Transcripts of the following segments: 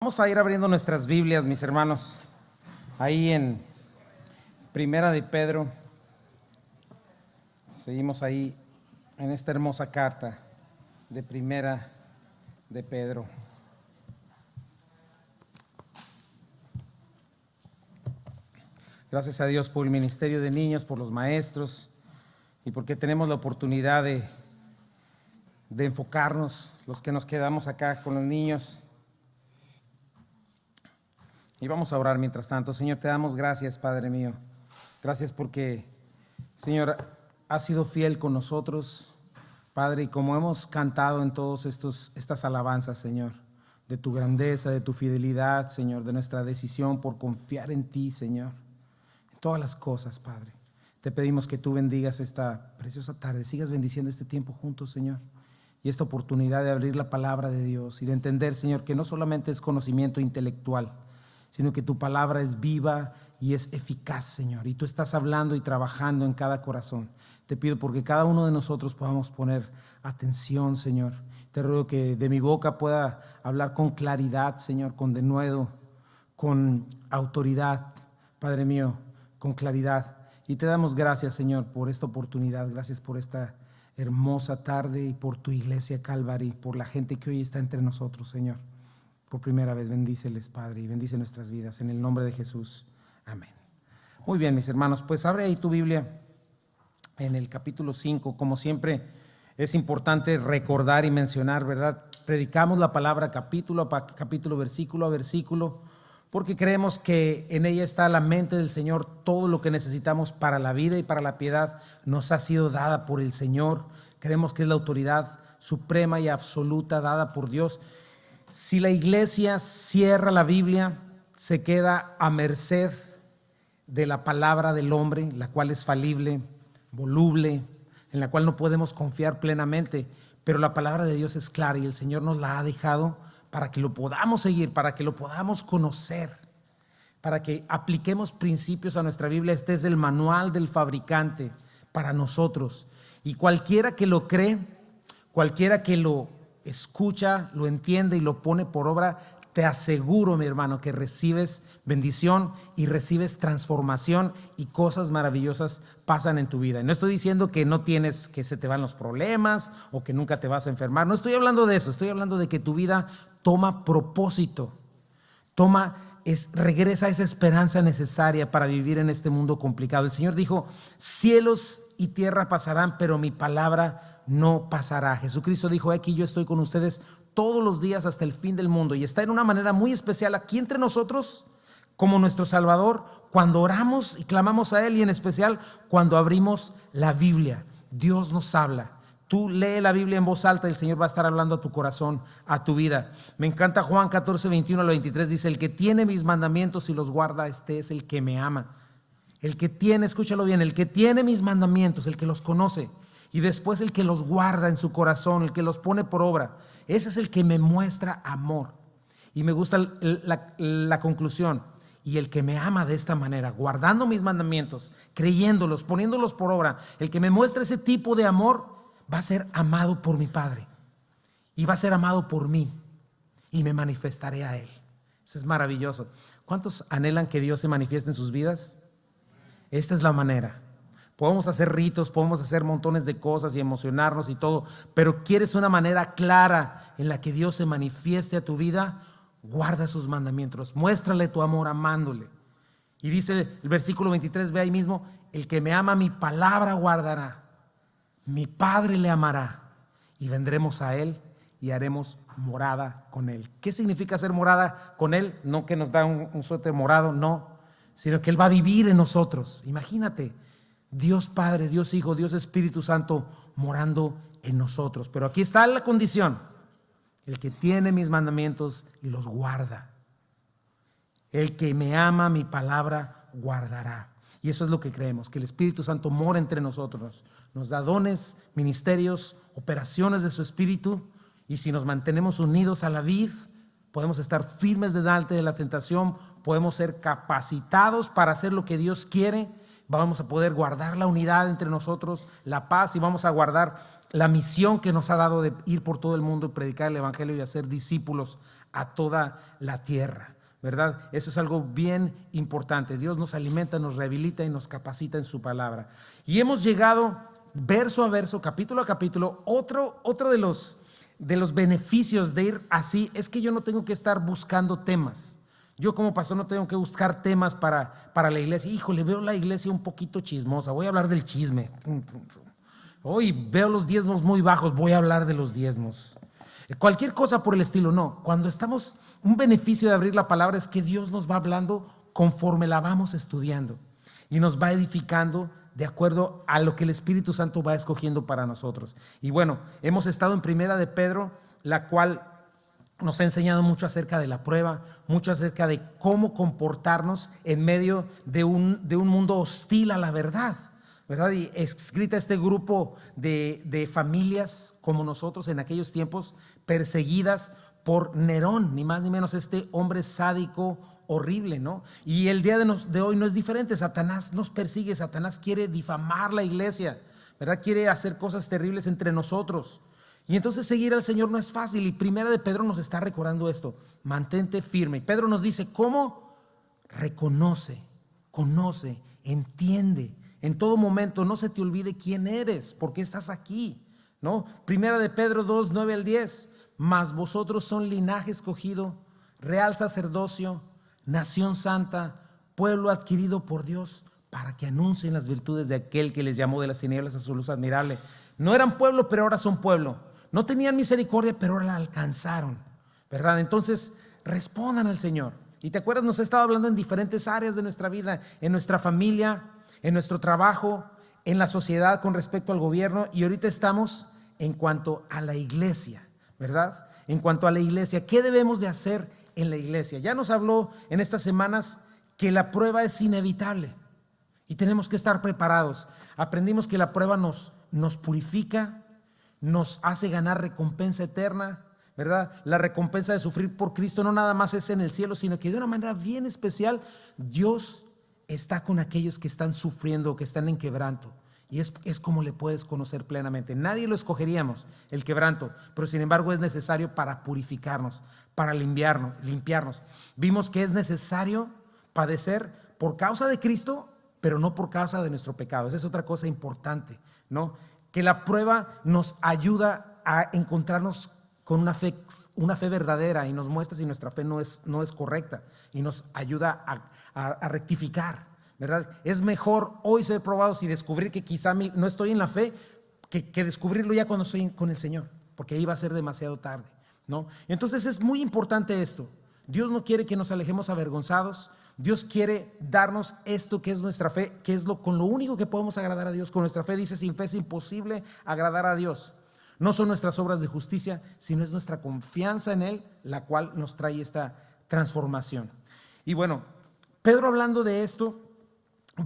Vamos a ir abriendo nuestras Biblias, mis hermanos, ahí en Primera de Pedro. Seguimos ahí en esta hermosa carta de Primera de Pedro. Gracias a Dios por el ministerio de niños, por los maestros y porque tenemos la oportunidad de enfocarnos, los que nos quedamos acá con los niños. Y vamos a orar mientras tanto. Señor, te damos gracias, Padre mío. Gracias porque, Señor, has sido fiel con nosotros, Padre, y como hemos cantado en todas estas alabanzas, Señor, de tu grandeza, de tu fidelidad, Señor, de nuestra decisión por confiar en ti, Señor, en todas las cosas, Padre. Te pedimos que tú bendigas esta preciosa tarde, sigas bendiciendo este tiempo juntos, Señor, y esta oportunidad de abrir la palabra de Dios y de entender, Señor, que no solamente es conocimiento intelectual, sino que tu palabra es viva y es eficaz, Señor, y tú estás hablando y trabajando en cada corazón. Te pido porque cada uno de nosotros podamos poner atención, Señor. Te ruego que de mi boca pueda hablar con claridad, Señor, con denuedo, con autoridad, Padre mío, con claridad. Y te damos gracias, Señor, por esta oportunidad. Gracias por esta hermosa tarde y por tu iglesia Calvary, por la gente que hoy está entre nosotros, Señor. Por primera vez, bendíceles, Padre, y bendice nuestras vidas. En el nombre de Jesús. Amén. Muy bien, mis hermanos, pues abre ahí tu Biblia en el capítulo 5. Como siempre, es importante recordar y mencionar, ¿verdad? Predicamos la palabra capítulo a capítulo, versículo a versículo, porque creemos que en ella está la mente del Señor. Todo lo que necesitamos para la vida y para la piedad nos ha sido dada por el Señor. Creemos que es la autoridad suprema y absoluta dada por Dios. Si la iglesia cierra la Biblia, se queda a merced de la palabra del hombre, la cual es falible, voluble, en la cual no podemos confiar plenamente, pero la palabra de Dios es clara y el Señor nos la ha dejado para que lo podamos seguir, para que lo podamos conocer, para que apliquemos principios a nuestra Biblia. Este es el manual del fabricante para nosotros, y cualquiera que lo cree, cualquiera que lo escucha, lo entiende y lo pone por obra, te aseguro, mi hermano, que recibes bendición y recibes transformación y cosas maravillosas pasan en tu vida. Y no estoy diciendo que no tienes, que se te van los problemas o que nunca te vas a enfermar. No estoy hablando de eso. Estoy hablando de que tu vida toma propósito, regresa a esa esperanza necesaria para vivir en este mundo complicado. El Señor dijo: cielos y tierra pasarán, pero mi palabra no pasará. Jesucristo dijo: aquí yo estoy con ustedes todos los días hasta el fin del mundo. Y está en una manera muy especial aquí entre nosotros como nuestro Salvador, cuando oramos y clamamos a Él, y en especial cuando abrimos la Biblia. Dios nos habla. Tú lee la Biblia en voz alta, el Señor va a estar hablando a tu corazón, a tu vida. Me encanta Juan 14, 21 al 23, dice: el que tiene mis mandamientos y los guarda, este es el que me ama. El que tiene, escúchalo bien, el que tiene mis mandamientos, el que los conoce, y después el que los guarda en su corazón, el que los pone por obra, ese es el que me muestra amor. Y me gusta la conclusión: y el que me ama de esta manera, guardando mis mandamientos, creyéndolos, poniéndolos por obra, el que me muestra ese tipo de amor, va a ser amado por mi Padre y va a ser amado por mí, y me manifestaré a Él. Eso es maravilloso. ¿Cuántos anhelan que Dios se manifieste en sus vidas? Esta es la manera. Podemos hacer ritos, podemos hacer montones de cosas y emocionarnos y todo, pero ¿quieres una manera clara en la que Dios se manifieste a tu vida? Guarda sus mandamientos, muéstrale tu amor amándole. Y dice el versículo 23, ve ahí mismo: el que me ama, mi palabra guardará, mi Padre le amará, y vendremos a Él y haremos morada con Él. ¿Qué significa hacer morada con Él? No que nos da un suéter morado, no, sino que Él va a vivir en nosotros. Imagínate, Dios Padre, Dios Hijo, Dios Espíritu Santo morando en nosotros. Pero aquí está la condición: el que tiene mis mandamientos y los guarda. El que me ama, mi palabra guardará. Y eso es lo que creemos, que el Espíritu Santo mora entre nosotros, nos da dones, ministerios, operaciones de su Espíritu, y si nos mantenemos unidos a la vid, podemos estar firmes delante de la tentación, podemos ser capacitados para hacer lo que Dios quiere. Vamos a poder guardar la unidad entre nosotros, la paz, y vamos a guardar la misión que nos ha dado de ir por todo el mundo y predicar el Evangelio y hacer discípulos a toda la tierra, ¿verdad? Eso es algo bien importante. Dios nos alimenta, nos rehabilita y nos capacita en su palabra. Y hemos llegado verso a verso, capítulo a capítulo. Otro de los beneficios de ir así es que yo no tengo que estar buscando temas. Yo como pastor no tengo que buscar temas para la iglesia. Híjole, veo la iglesia un poquito chismosa, voy a hablar del chisme. Hoy veo los diezmos muy bajos, voy a hablar de los diezmos. Cualquier cosa por el estilo, no. Cuando estamos, un beneficio de abrir la palabra es que Dios nos va hablando conforme la vamos estudiando y nos va edificando de acuerdo a lo que el Espíritu Santo va escogiendo para nosotros. Y bueno, hemos estado en Primera de Pedro, la cual nos ha enseñado mucho acerca de la prueba, mucho acerca de cómo comportarnos en medio de un mundo hostil a la verdad, ¿verdad? Y escrita este grupo de familias como nosotros en aquellos tiempos, perseguidas por Nerón, ni más ni menos, este hombre sádico, horrible, ¿no? Y el día de hoy no es diferente. Satanás nos persigue, Satanás quiere difamar la iglesia, ¿verdad? Quiere hacer cosas terribles entre nosotros. Y entonces seguir al Señor no es fácil. Y Primera de Pedro nos está recordando esto: mantente firme. Y Pedro nos dice, ¿cómo? Reconoce, conoce, entiende. En todo momento no se te olvide quién eres, por qué estás aquí, ¿no? Primera de Pedro 2, 9 al 10. Mas vosotros son linaje escogido, real sacerdocio, nación santa, pueblo adquirido por Dios, para que anuncien las virtudes de aquel que les llamó de las tinieblas a su luz admirable. No eran pueblo, pero ahora son pueblo. No tenían misericordia, pero ahora la alcanzaron, ¿verdad? Entonces respondan al Señor. Y te acuerdas, nos ha estado hablando en diferentes áreas de nuestra vida, en nuestra familia, en nuestro trabajo, en la sociedad con respecto al gobierno. Y ahorita estamos en cuanto a la iglesia, ¿verdad? En cuanto a la iglesia, ¿qué debemos de hacer en la iglesia? Ya nos habló en estas semanas que la prueba es inevitable y tenemos que estar preparados. Aprendimos que la prueba nos purifica, nos hace ganar recompensa eterna, ¿verdad? La recompensa de sufrir por Cristo no nada más es en el cielo, sino que de una manera bien especial Dios está con aquellos que están sufriendo, que están en quebranto. Y es como le puedes conocer plenamente. Nadie lo escogeríamos, el quebranto, pero sin embargo es necesario para purificarnos, para limpiarnos. Vimos que es necesario padecer por causa de Cristo, pero no por causa de nuestro pecado. Esa es otra cosa importante, ¿no? Que la prueba nos ayuda a encontrarnos con una fe verdadera y nos muestra si nuestra fe no es correcta y nos ayuda a rectificar, ¿verdad? Es mejor hoy ser probados y descubrir que quizá no estoy en la fe que descubrirlo ya cuando estoy con el Señor, porque ahí va a ser demasiado tarde, ¿no? Entonces es muy importante esto. Dios no quiere que nos alejemos avergonzados. Dios quiere darnos esto que es nuestra fe, que es con lo único que podemos agradar a Dios. Con nuestra fe, dice, sin fe es imposible agradar a Dios. No son nuestras obras de justicia, sino es nuestra confianza en Él la cual nos trae esta transformación. Y bueno, Pedro, hablando de esto,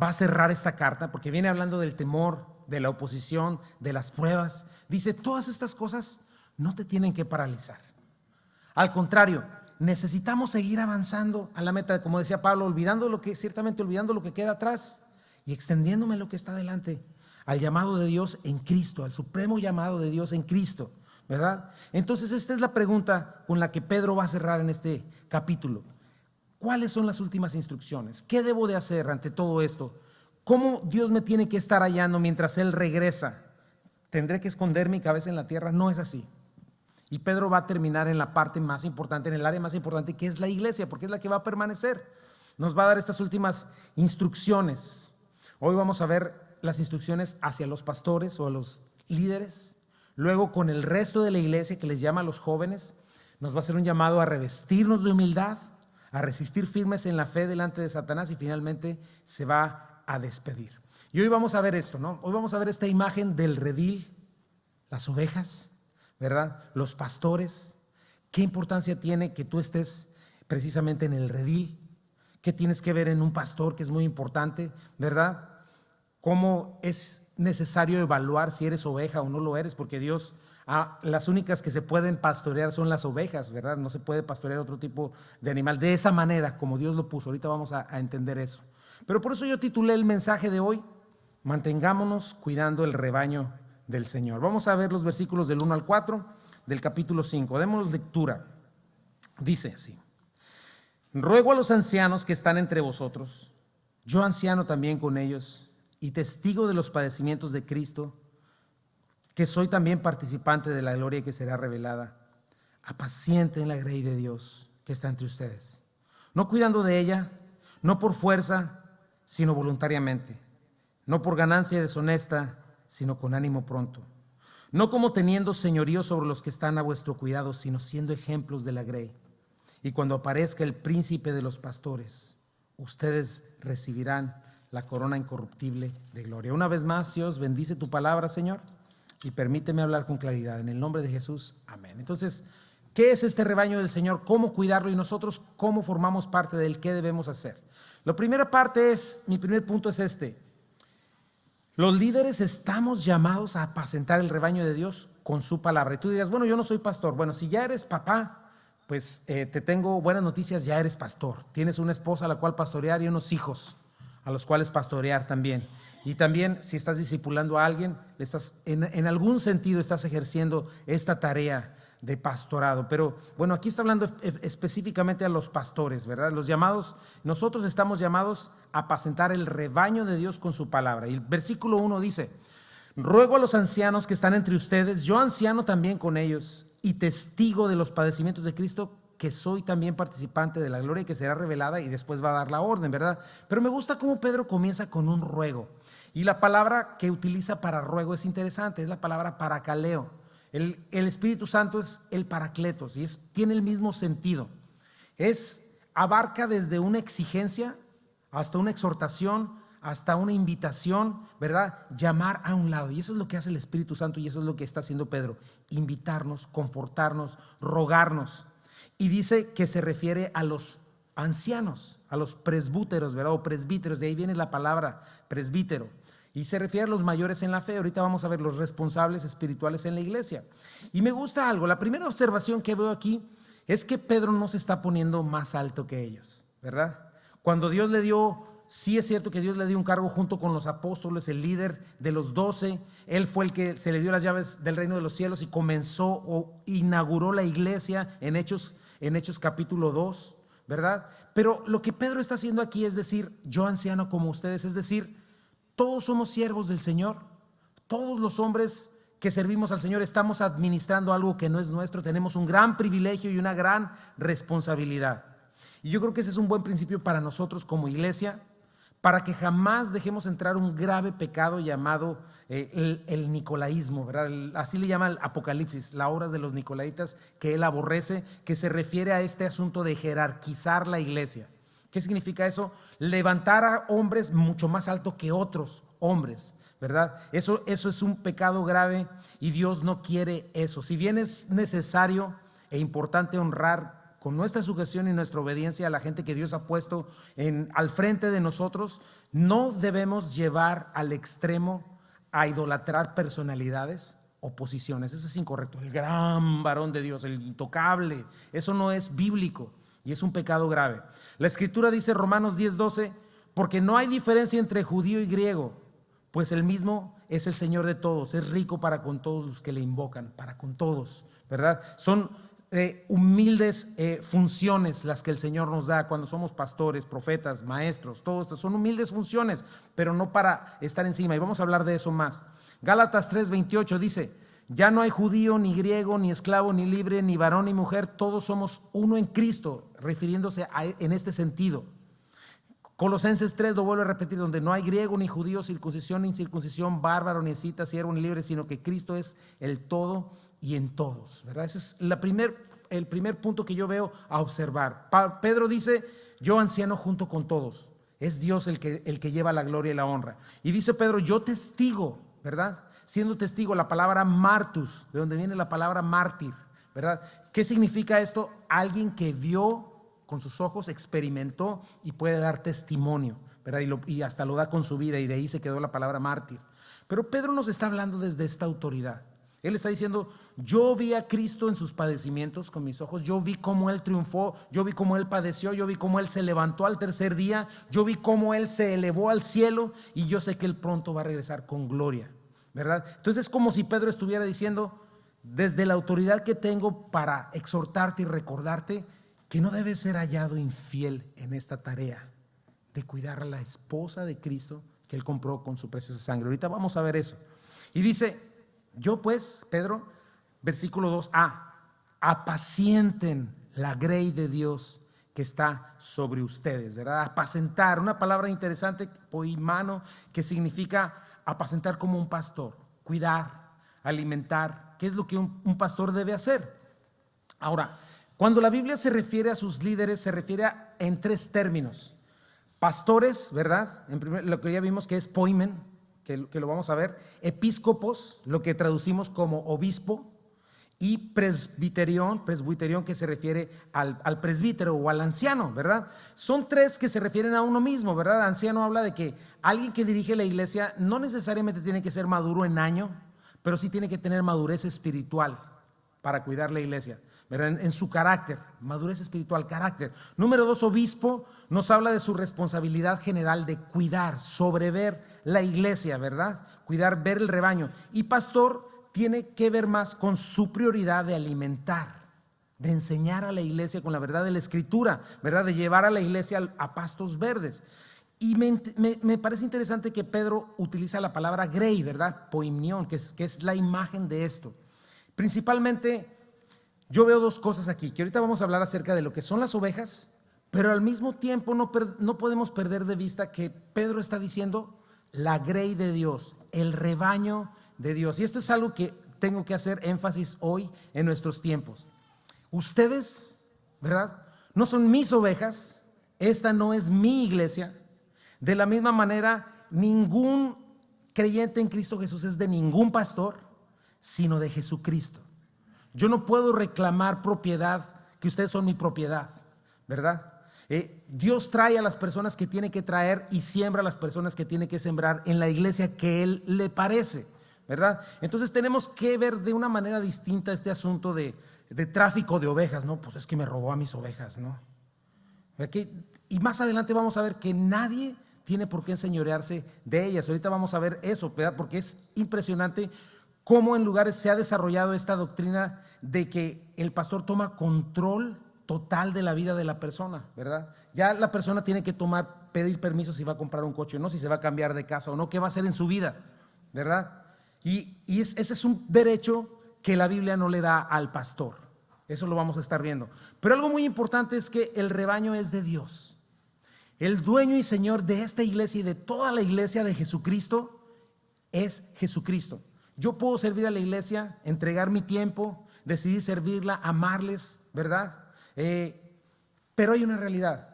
va a cerrar esta carta porque viene hablando del temor, de la oposición, de las pruebas. Dice, todas estas cosas no te tienen que paralizar. Al contrario, necesitamos seguir avanzando a la meta, como decía Pablo, ciertamente olvidando lo que queda atrás y extendiéndome lo que está delante, al llamado de Dios en Cristo, al supremo llamado de Dios en Cristo, ¿verdad? Entonces esta es la pregunta con la que Pedro va a cerrar en este capítulo. ¿Cuáles son las últimas instrucciones? ¿Qué debo de hacer ante todo esto? ¿Cómo Dios me tiene que estar hallando mientras Él regresa? ¿Tendré que esconder mi cabeza en la tierra? No es así. Y Pedro va a terminar en la parte más importante, en el área más importante, que es la iglesia, porque es la que va a permanecer. Nos va a dar estas últimas instrucciones. Hoy vamos a ver las instrucciones hacia los pastores o a los líderes. Luego, con el resto de la iglesia, que les llama a los jóvenes, nos va a hacer un llamado a revestirnos de humildad, a resistir firmes en la fe delante de Satanás, y finalmente se va a despedir. Y hoy vamos a ver esto, ¿no? Hoy vamos a ver esta imagen del redil, las ovejas, ¿verdad? Los pastores. ¿Qué importancia tiene que tú estés precisamente en el redil? ¿Qué tienes que ver en un pastor, que es muy importante, ¿verdad? ¿Cómo es necesario evaluar si eres oveja o no lo eres? Porque Dios, las únicas que se pueden pastorear son las ovejas, ¿verdad? No se puede pastorear otro tipo de animal de esa manera como Dios lo puso. Ahorita vamos a entender eso. Pero por eso yo titulé el mensaje de hoy: mantengámonos cuidando el rebaño del Señor. Vamos a ver los versículos del 1 al 4 del capítulo 5. Demos lectura. Dice así: ruego a los ancianos que están entre vosotros, yo anciano también con ellos y testigo de los padecimientos de Cristo, que soy también participante de la gloria que será revelada, apacienten la grey de Dios que está entre ustedes, no cuidando de ella, no por fuerza, sino voluntariamente, no por ganancia deshonesta, sino con ánimo pronto, no como teniendo señorío sobre los que están a vuestro cuidado, sino siendo ejemplos de la grey. Y cuando aparezca el príncipe de los pastores, ustedes recibirán la corona incorruptible de gloria. Una vez más, Dios bendice tu palabra, Señor, y permíteme hablar con claridad. En el nombre de Jesús, amén. Entonces, ¿qué es este rebaño del Señor? ¿Cómo cuidarlo? Y nosotros, ¿cómo formamos parte de él? ¿Qué debemos hacer? La primera parte es, mi primer punto es este: los líderes estamos llamados a apacentar el rebaño de Dios con su palabra. Y tú dirás, bueno, yo no soy pastor. Bueno, si ya eres papá, pues te tengo buenas noticias, ya eres pastor. Tienes una esposa a la cual pastorear y unos hijos a los cuales pastorear también. Y también si estás discipulando a alguien, en algún sentido estás ejerciendo esta tarea de pastorado. Pero bueno, aquí está hablando específicamente a los pastores, ¿verdad? Los llamados, nosotros estamos llamados a apacentar el rebaño de Dios con su palabra. Y el versículo 1 dice: ruego a los ancianos que están entre ustedes, yo anciano también con ellos y testigo de los padecimientos de Cristo, que soy también participante de la gloria que será revelada. Y después va a dar la orden, ¿verdad? Pero me gusta cómo Pedro comienza con un ruego. Y la palabra que utiliza para ruego es interesante, es la palabra paracaleo. El Espíritu Santo es el paracletos y tiene el mismo sentido. Abarca desde una exigencia hasta una exhortación, hasta una invitación, ¿verdad? Llamar a un lado. Y eso es lo que hace el Espíritu Santo y eso es lo que está haciendo Pedro: invitarnos, confortarnos, rogarnos. Y dice que se refiere a los ancianos, a los presbúteros, ¿verdad? O presbíteros, de ahí viene la palabra presbítero. Y se refiere a los mayores en la fe. Ahorita vamos a ver los responsables espirituales en la iglesia. Y me gusta algo. La primera observación que veo aquí es que Pedro no se está poniendo más alto que ellos, ¿verdad? Cuando Dios le dio, sí es cierto que Dios le dio un cargo junto con los apóstoles, el líder de los 12. Él fue el que se le dio las llaves del reino de los cielos y comenzó o inauguró la iglesia en Hechos capítulo 2, ¿verdad? Pero lo que Pedro está haciendo aquí es decir, yo anciano como ustedes, es decir, todos somos siervos del Señor. Todos los hombres que servimos al Señor estamos administrando algo que no es nuestro. Tenemos un gran privilegio y una gran responsabilidad. Y yo creo que ese es un buen principio para nosotros como iglesia, para que jamás dejemos entrar un grave pecado llamado el nicolaísmo, ¿verdad? Así le llama el Apocalipsis, la obra de los nicolaitas, que él aborrece, que se refiere a este asunto de jerarquizar la iglesia. ¿Qué significa eso? Levantar a hombres mucho más alto que otros hombres, ¿verdad? Eso es un pecado grave y Dios no quiere eso. Si bien es necesario e importante honrar con nuestra sujeción y nuestra obediencia a la gente que Dios ha puesto al frente de nosotros, no debemos llevar al extremo a idolatrar personalidades o posiciones. Eso es incorrecto. El gran varón de Dios, el intocable, eso no es bíblico. Y es un pecado grave. La escritura dice, Romanos 10:12, porque no hay diferencia entre judío y griego, pues el mismo es el Señor de todos, es rico para con todos los que le invocan, para con todos, ¿verdad? Son humildes funciones las que el Señor nos da cuando somos pastores, profetas, maestros, todo esto son humildes funciones, pero no para estar encima. Y vamos a hablar de eso más. Gálatas 3:28 dice, ya no hay judío, ni griego, ni esclavo, ni libre, ni varón, ni mujer, todos somos uno en Cristo, refiriéndose en este sentido. Colosenses 3 lo vuelvo a repetir, donde no hay griego, ni judío, circuncisión, ni incircuncisión, bárbaro, ni escita, siervo, ni libre, sino que Cristo es el todo y en todos, ¿verdad? Ese es el primer punto que yo veo a observar. Pedro dice, yo anciano junto con todos. Es Dios el que lleva la gloria y la honra. Y dice Pedro, yo testigo, ¿verdad? Siendo testigo, la palabra martus, de donde viene la palabra mártir, ¿verdad? ¿Qué significa esto? Alguien que vio con sus ojos, experimentó y puede dar testimonio, ¿verdad? Y hasta lo da con su vida, y de ahí se quedó la palabra mártir. Pero Pedro nos está hablando desde esta autoridad. Él está diciendo, yo vi a Cristo en sus padecimientos con mis ojos, yo vi cómo Él triunfó, yo vi cómo Él padeció, yo vi cómo Él se levantó al tercer día, yo vi cómo Él se elevó al cielo y yo sé que Él pronto va a regresar con gloria, ¿verdad? Entonces es como si Pedro estuviera diciendo, desde la autoridad que tengo para exhortarte y recordarte, que no debe ser hallado infiel en esta tarea de cuidar a la esposa de Cristo que Él compró con su preciosa sangre. Ahorita vamos a ver eso. Y dice, yo pues, Pedro, versículo 2a, apacienten la grey de Dios que está sobre ustedes, ¿verdad? Apacentar, una palabra interesante, poimano, que significa apacentar como un pastor, cuidar, alimentar. ¿Qué es lo que un pastor debe hacer? Ahora, cuando la Biblia se refiere a sus líderes, se refiere en tres términos. Pastores, ¿verdad? Lo que ya vimos que es poimen, que lo vamos a ver. Episcopos, lo que traducimos como obispo. Y presbiterión, que se refiere al presbítero o al anciano, ¿verdad? Son tres que se refieren a uno mismo, ¿verdad? Anciano habla de que alguien que dirige la iglesia no necesariamente tiene que ser maduro en año, pero sí tiene que tener madurez espiritual para cuidar la iglesia, ¿verdad? En su carácter, madurez espiritual, carácter. Número 2, obispo, nos habla de su responsabilidad general de cuidar, sobrever la iglesia, ¿verdad? Cuidar, ver el rebaño. Y pastor tiene que ver más con su prioridad de alimentar, de enseñar a la iglesia con la verdad de la Escritura, ¿verdad? De llevar a la iglesia a pastos verdes. Y me parece interesante que Pedro utiliza la palabra grey, ¿verdad? Poimnión, que es la imagen de esto. Principalmente, yo veo dos cosas aquí, que ahorita vamos a hablar acerca de lo que son las ovejas, pero al mismo tiempo no podemos perder de vista que Pedro está diciendo la grey de Dios, el rebaño de Dios. Y esto es algo que tengo que hacer énfasis hoy en nuestros tiempos. Ustedes, ¿verdad? No son mis ovejas, esta no es mi iglesia. De la misma manera, ningún creyente en Cristo Jesús es de ningún pastor, sino de Jesucristo. Yo no puedo reclamar propiedad, que ustedes son mi propiedad, ¿verdad? Dios trae a las personas que tiene que traer y siembra a las personas que tiene que sembrar en la iglesia que Él le parece, ¿verdad? Entonces tenemos que ver de una manera distinta este asunto de tráfico de ovejas, ¿no? Pues es que me robó a mis ovejas, ¿no? Y más adelante vamos a ver que nadie tiene por qué enseñorearse de ellas. Ahorita vamos a ver eso, ¿verdad? Porque es impresionante cómo en lugares se ha desarrollado esta doctrina de que el pastor toma control total de la vida de la persona, ¿verdad? Ya la persona tiene que pedir permiso si va a comprar un coche o no, si se va a cambiar de casa o no, qué va a hacer en su vida, ¿verdad? Ese es un derecho que la Biblia no le da al pastor. Eso lo vamos a estar viendo. Pero algo muy importante es que el rebaño es de Dios. El dueño y señor de esta iglesia y de toda la iglesia de Jesucristo es Jesucristo. Yo puedo servir a la iglesia, entregar mi tiempo, decidir servirla, amarles, ¿verdad? Pero hay una realidad.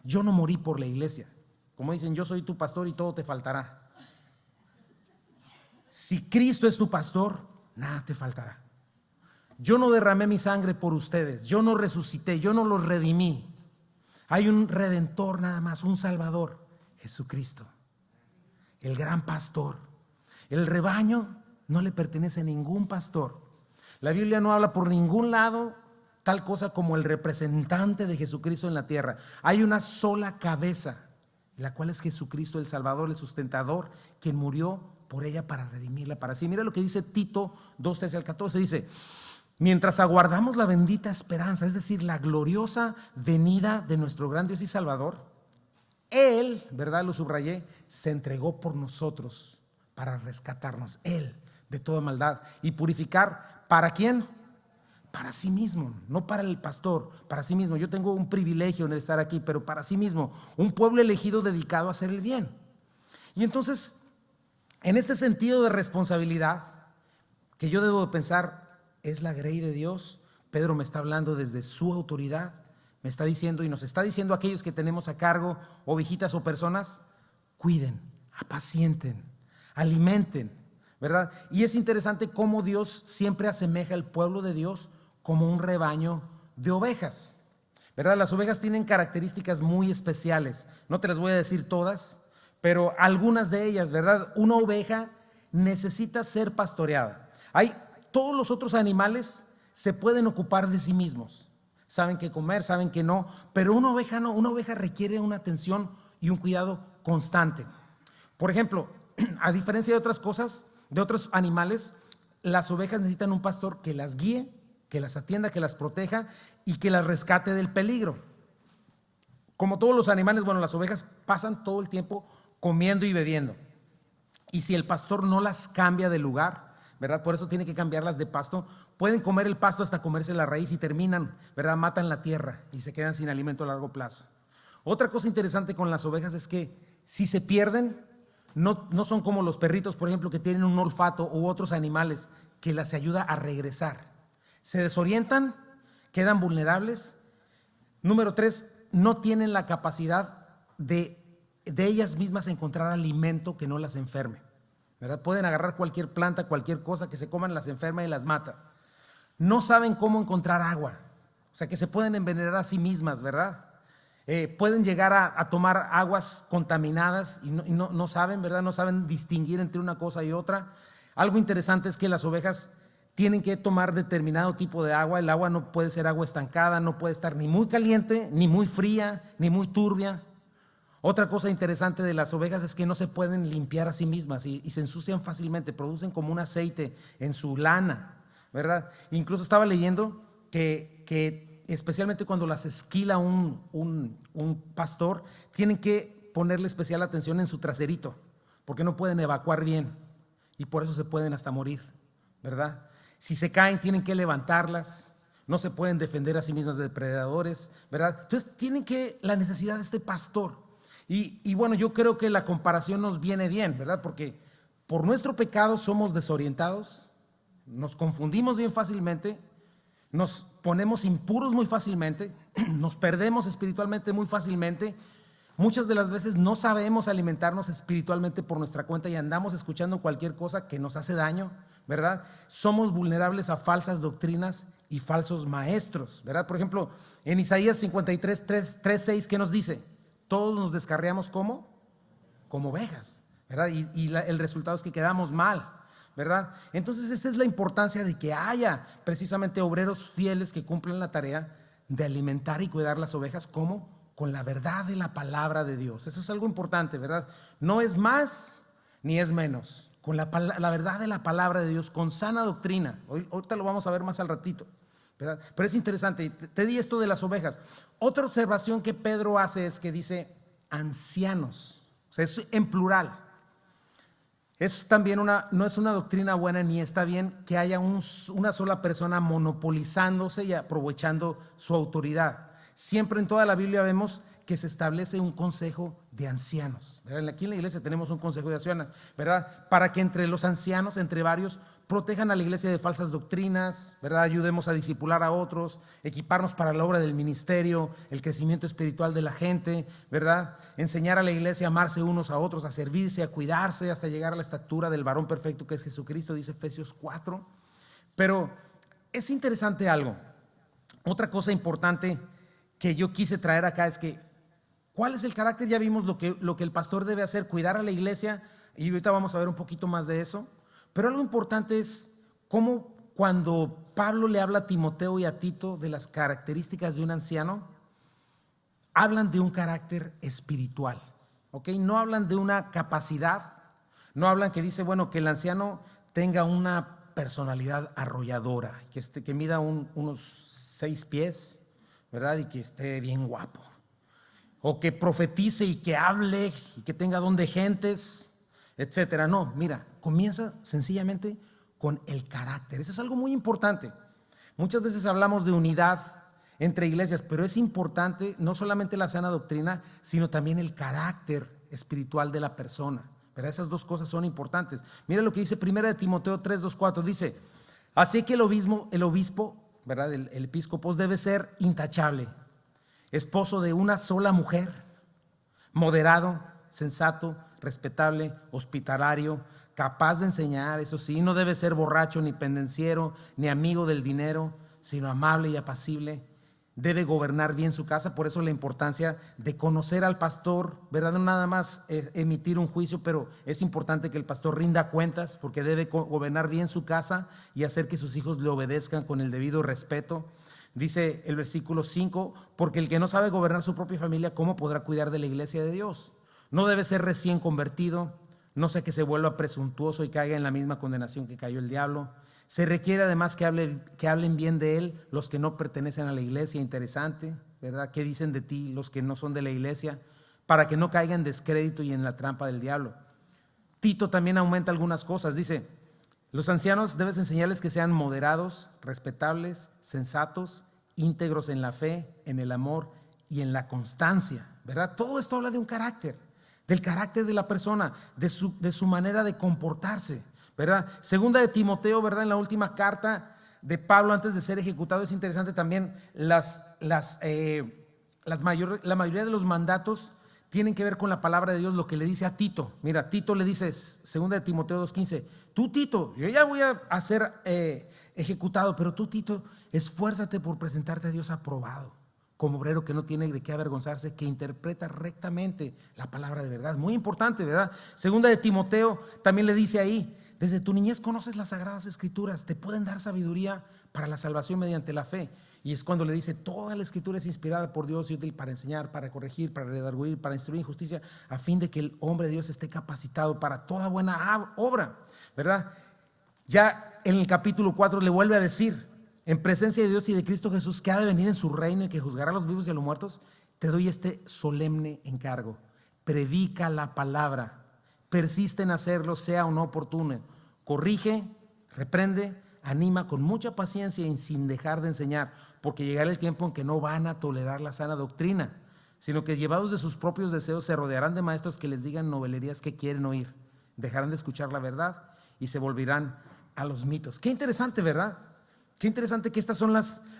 Yo no morí por la iglesia. Como dicen, yo soy tu pastor y todo te faltará. Si Cristo es tu pastor, nada te faltará. Yo no derramé mi sangre por ustedes, yo no resucité, yo no los redimí. Hay un redentor nada más, un salvador, Jesucristo, el gran pastor. El rebaño no le pertenece a ningún pastor. La Biblia no habla por ningún lado tal cosa como el representante de Jesucristo en la tierra. Hay una sola cabeza, la cual es Jesucristo, el Salvador, el sustentador, quien murió por ella para redimirla para sí. Mira lo que dice Tito 2:13-14, dice: mientras aguardamos la bendita esperanza, es decir, la gloriosa venida de nuestro gran Dios y Salvador, Él, ¿verdad? Lo subrayé, se entregó por nosotros para rescatarnos, Él, de toda maldad y purificar, ¿para quién? Para sí mismo, no para el pastor, para sí mismo. Yo tengo un privilegio en estar aquí, pero para sí mismo, un pueblo elegido dedicado a hacer el bien. Y entonces, en este sentido de responsabilidad, que yo debo pensar, es la grey de Dios. Pedro me está hablando desde su autoridad, me está diciendo y nos está diciendo a aquellos que tenemos a cargo ovejitas o personas: cuiden, apacienten, alimenten, ¿verdad? Y es interesante cómo Dios siempre asemeja al pueblo de Dios como un rebaño de ovejas, ¿verdad? Las ovejas tienen características muy especiales, no te las voy a decir todas, pero algunas de ellas, ¿verdad? Una oveja necesita ser pastoreada. Todos los otros animales se pueden ocupar de sí mismos, saben qué comer, saben qué no, pero una oveja no, una oveja requiere una atención y un cuidado constante. Por ejemplo, a diferencia de otras cosas, de otros animales, las ovejas necesitan un pastor que las guíe, que las atienda, que las proteja y que las rescate del peligro. Como todos los animales, bueno, las ovejas pasan todo el tiempo comiendo y bebiendo. Y si el pastor no las cambia de lugar, ¿verdad? Por eso tiene que cambiarlas de pasto. Pueden comer el pasto hasta comerse la raíz y terminan, ¿verdad? Matan la tierra y se quedan sin alimento a largo plazo. Otra cosa interesante con las ovejas es que si se pierden, no son como los perritos, por ejemplo, que tienen un olfato, u otros animales que las ayuda a regresar. Se desorientan, quedan vulnerables. Número 3, no tienen la capacidad de ellas mismas encontrar alimento que no las enferme, ¿verdad? Pueden agarrar cualquier planta, cualquier cosa que se coman, las enferma y las mata. No saben cómo encontrar agua, o sea que se pueden envenenar a sí mismas, ¿verdad? Pueden llegar a tomar aguas contaminadas y no saben, ¿verdad? No saben distinguir entre una cosa y otra. Algo interesante es que las ovejas tienen que tomar determinado tipo de agua. El agua no puede ser agua estancada, no puede estar ni muy caliente, ni muy fría, ni muy turbia. Otra cosa interesante de las ovejas es que no se pueden limpiar a sí mismas y se ensucian fácilmente, producen como un aceite en su lana, ¿verdad? Incluso estaba leyendo que especialmente cuando las esquila un pastor, tienen que ponerle especial atención en su traserito, porque no pueden evacuar bien y por eso se pueden hasta morir, ¿verdad? Si se caen, tienen que levantarlas, no se pueden defender a sí mismas de depredadores, ¿verdad? Entonces tienen la necesidad de este pastor. Y bueno, yo creo que la comparación nos viene bien, ¿verdad? Porque por nuestro pecado somos desorientados, nos confundimos bien fácilmente, nos ponemos impuros muy fácilmente, nos perdemos espiritualmente muy fácilmente. Muchas de las veces no sabemos alimentarnos espiritualmente por nuestra cuenta y andamos escuchando cualquier cosa que nos hace daño, ¿verdad? Somos vulnerables a falsas doctrinas y falsos maestros, ¿verdad? Por ejemplo, en Isaías 53, 3:6, ¿qué nos dice? Todos nos descarriamos como ovejas, ¿verdad? Y el resultado es que quedamos mal, ¿verdad? Entonces esta es la importancia de que haya precisamente obreros fieles que cumplan la tarea de alimentar y cuidar las ovejas. ¿Cómo? Con la verdad de la palabra de Dios. Eso es algo importante, ¿verdad? No es más ni es menos. Con la verdad de la palabra de Dios, con sana doctrina. Ahorita lo vamos a ver más al ratito, ¿verdad? Pero es interesante. Te di esto de las ovejas. Otra observación que Pedro hace es que dice ancianos, o sea, es en plural. Es también no es una doctrina buena ni está bien que haya una sola persona monopolizándose y aprovechando su autoridad. Siempre en toda la Biblia vemos que se establece un consejo de ancianos, ¿verdad? Aquí en la iglesia tenemos un consejo de ancianos, ¿verdad? Para que entre los ancianos, entre varios, protejan a la iglesia de falsas doctrinas, ¿verdad? Ayudemos a discipular a otros, equiparnos para la obra del ministerio, el crecimiento espiritual de la gente, ¿verdad? Enseñar a la iglesia a amarse unos a otros, a servirse, a cuidarse, hasta llegar a la estatura del varón perfecto que es Jesucristo, dice Efesios 4. Pero es interesante algo. Otra cosa importante que yo quise traer acá es que ¿cuál es el carácter? Ya vimos lo que el pastor debe hacer, cuidar a la iglesia, y ahorita vamos a ver un poquito más de eso. Pero algo importante es cómo cuando Pablo le habla a Timoteo y a Tito de las características de un anciano, hablan de un carácter espiritual, ¿ok? No hablan de una capacidad, no hablan que dice, bueno, que el anciano tenga una personalidad arrolladora, que mida unos 6 pies, ¿verdad? Y que esté bien guapo. O que profetice y que hable y que tenga don de gentes, etcétera. No, mira, comienza sencillamente con el carácter. Eso es algo muy importante. Muchas veces hablamos de unidad entre iglesias, pero es importante no solamente la sana doctrina, sino también el carácter espiritual de la persona, ¿verdad? Esas dos cosas son importantes. Mira lo que dice 1 Timoteo 3, 2, 4. Dice, así que el obispo, ¿verdad? El episcopos debe ser intachable, esposo de una sola mujer, moderado, sensato, respetable, hospitalario, capaz de enseñar, eso sí, no debe ser borracho, ni pendenciero, ni amigo del dinero, sino amable y apacible. Debe gobernar bien su casa, por eso la importancia de conocer al pastor, ¿verdad? No nada más emitir un juicio, pero es importante que el pastor rinda cuentas, porque debe gobernar bien su casa y hacer que sus hijos le obedezcan con el debido respeto. Dice el versículo 5, porque el que no sabe gobernar su propia familia, ¿cómo podrá cuidar de la iglesia de Dios? No debe ser recién convertido, no sea que se vuelva presuntuoso y caiga en la misma condenación que cayó el diablo. Se requiere además que hablen bien de él los que no pertenecen a la iglesia. Interesante, ¿verdad? ¿Qué dicen de ti los que no son de la iglesia? Para que no caigan en descrédito y en la trampa del diablo. Tito también aumenta algunas cosas. Dice, los ancianos debes enseñarles que sean moderados, respetables, sensatos, íntegros en la fe, en el amor y en la constancia, ¿verdad? Todo esto habla de un carácter, del carácter de la persona, de su manera de comportarse, ¿verdad? Segunda de Timoteo, ¿verdad? En la última carta de Pablo antes de ser ejecutado, es interesante también la mayoría de los mandatos tienen que ver con la palabra de Dios, lo que le dice a Tito. Mira, Tito le dice, segunda de Timoteo 2:15, tú Tito, yo ya voy a ser ejecutado, pero tú Tito, esfuérzate por presentarte a Dios aprobado, como obrero que no tiene de qué avergonzarse, que interpreta rectamente la palabra de verdad. Muy importante, ¿verdad? Segunda de Timoteo también le dice ahí, desde tu niñez conoces las sagradas escrituras, te pueden dar sabiduría para la salvación mediante la fe. Y es cuando le dice, toda la escritura es inspirada por Dios y útil para enseñar, para corregir, para redarguir, para instruir en justicia, a fin de que el hombre de Dios esté capacitado para toda buena obra, ¿verdad? Ya en el capítulo 4 le vuelve a decir, en presencia de Dios y de Cristo Jesús, que ha de venir en su reino y que juzgará a los vivos y a los muertos, te doy este solemne encargo: predica la palabra, persiste en hacerlo, sea o no oportuno, corrige, reprende, anima con mucha paciencia y sin dejar de enseñar, porque llegará el tiempo en que no van a tolerar la sana doctrina, sino que llevados de sus propios deseos se rodearán de maestros que les digan novelerías que quieren oír, dejarán de escuchar la verdad y se volverán a los mitos. Qué interesante, ¿verdad? Qué interesante que estas son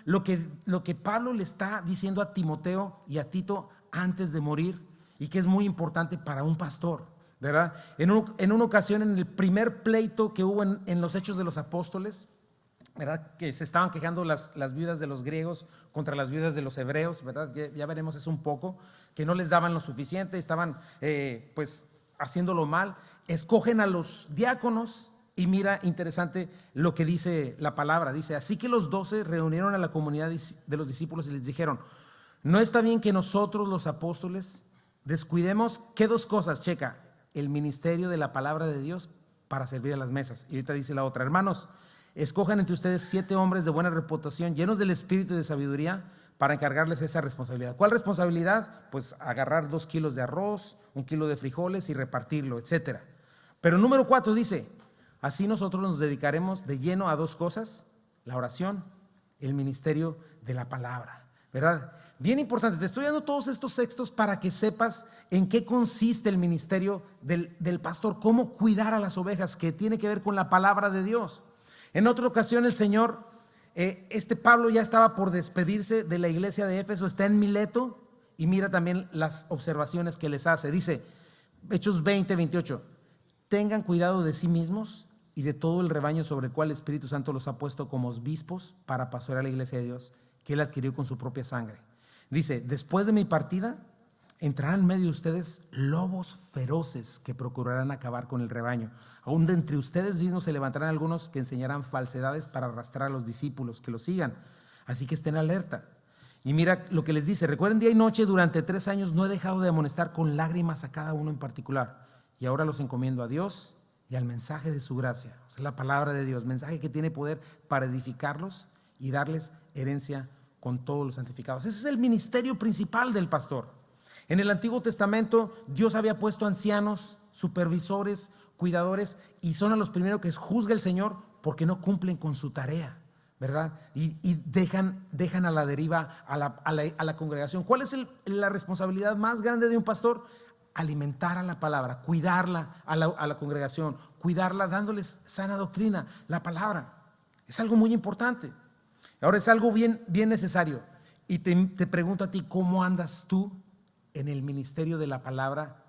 lo que Pablo le está diciendo a Timoteo y a Tito antes de morir, y que es muy importante para un pastor, ¿verdad? En una ocasión, en el primer pleito que hubo en los Hechos de los Apóstoles, ¿verdad? Que se estaban quejando las viudas de los griegos contra las viudas de los hebreos, ¿verdad? Ya veremos eso un poco, que no les daban lo suficiente, estaban pues haciéndolo mal. Escogen a los diáconos. Y mira, interesante lo que dice la palabra. Dice, así que los 12 reunieron a la comunidad de los discípulos y les dijeron, no está bien que nosotros los apóstoles descuidemos, ¿qué dos cosas? Checa, el ministerio de la palabra de Dios para servir a las mesas. Y ahorita dice la otra, hermanos, escojan entre ustedes 7 hombres de buena reputación, llenos del espíritu y de sabiduría, para encargarles esa responsabilidad. ¿Cuál responsabilidad? Pues agarrar 2 kilos de arroz, 1 kilo de frijoles y repartirlo, etcétera. Pero número 4 dice, así nosotros nos dedicaremos de lleno a 2 cosas, la oración, el ministerio de la palabra, ¿verdad? Bien importante, te estoy dando todos estos textos para que sepas en qué consiste el ministerio del pastor, cómo cuidar a las ovejas, que tiene que ver con la palabra de Dios. En otra ocasión el Señor, Pablo ya estaba por despedirse de la iglesia de Éfeso, está en Mileto, y mira también las observaciones que les hace. Dice, Hechos 20:28, tengan cuidado de sí mismos y de todo el rebaño sobre el cual el Espíritu Santo los ha puesto como obispos para pastorear la iglesia de Dios, que él adquirió con su propia sangre. Dice, después de mi partida, entrarán en medio de ustedes lobos feroces que procurarán acabar con el rebaño. Aún de entre ustedes mismos se levantarán algunos que enseñarán falsedades para arrastrar a los discípulos que los sigan. Así que estén alerta. Y mira lo que les dice, recuerden, día y noche durante 3 años no he dejado de amonestar con lágrimas a cada uno en particular. Y ahora los encomiendo a Dios y al mensaje de su gracia, o sea, la palabra de Dios, mensaje que tiene poder para edificarlos y darles herencia con todos los santificados. Ese es el ministerio principal del pastor. En el Antiguo Testamento Dios había puesto ancianos, supervisores, cuidadores, y son a los primeros que juzga el Señor porque no cumplen con su tarea, ¿verdad? Y dejan a la deriva a la congregación. ¿Cuál es la responsabilidad más grande de un pastor? Alimentar a la palabra, cuidarla a la congregación, cuidarla dándoles sana doctrina, la palabra. Es algo muy importante. Ahora es algo bien necesario. Y te pregunto a ti, ¿cómo andas tú en el ministerio de la palabra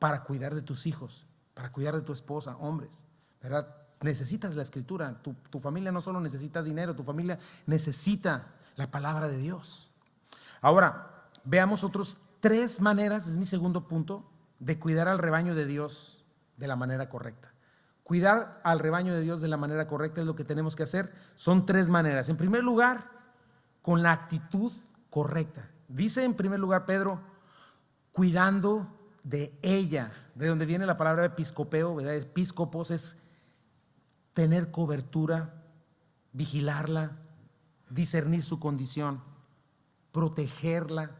para cuidar de tus hijos, para cuidar de tu esposa, hombres, ¿verdad? Necesitas la escritura. Tu familia no solo necesita dinero, tu familia necesita la palabra de Dios. Ahora, veamos otros 3 maneras, es mi segundo punto, de cuidar al rebaño de Dios de la manera correcta. Cuidar al rebaño de Dios de la manera correcta es lo que tenemos que hacer. Son 3 maneras. En primer lugar, con la actitud correcta. Dice en primer lugar Pedro, cuidando de ella, de donde viene la palabra episcopeo, ¿verdad? Episcopos es tener cobertura, vigilarla, discernir su condición, protegerla,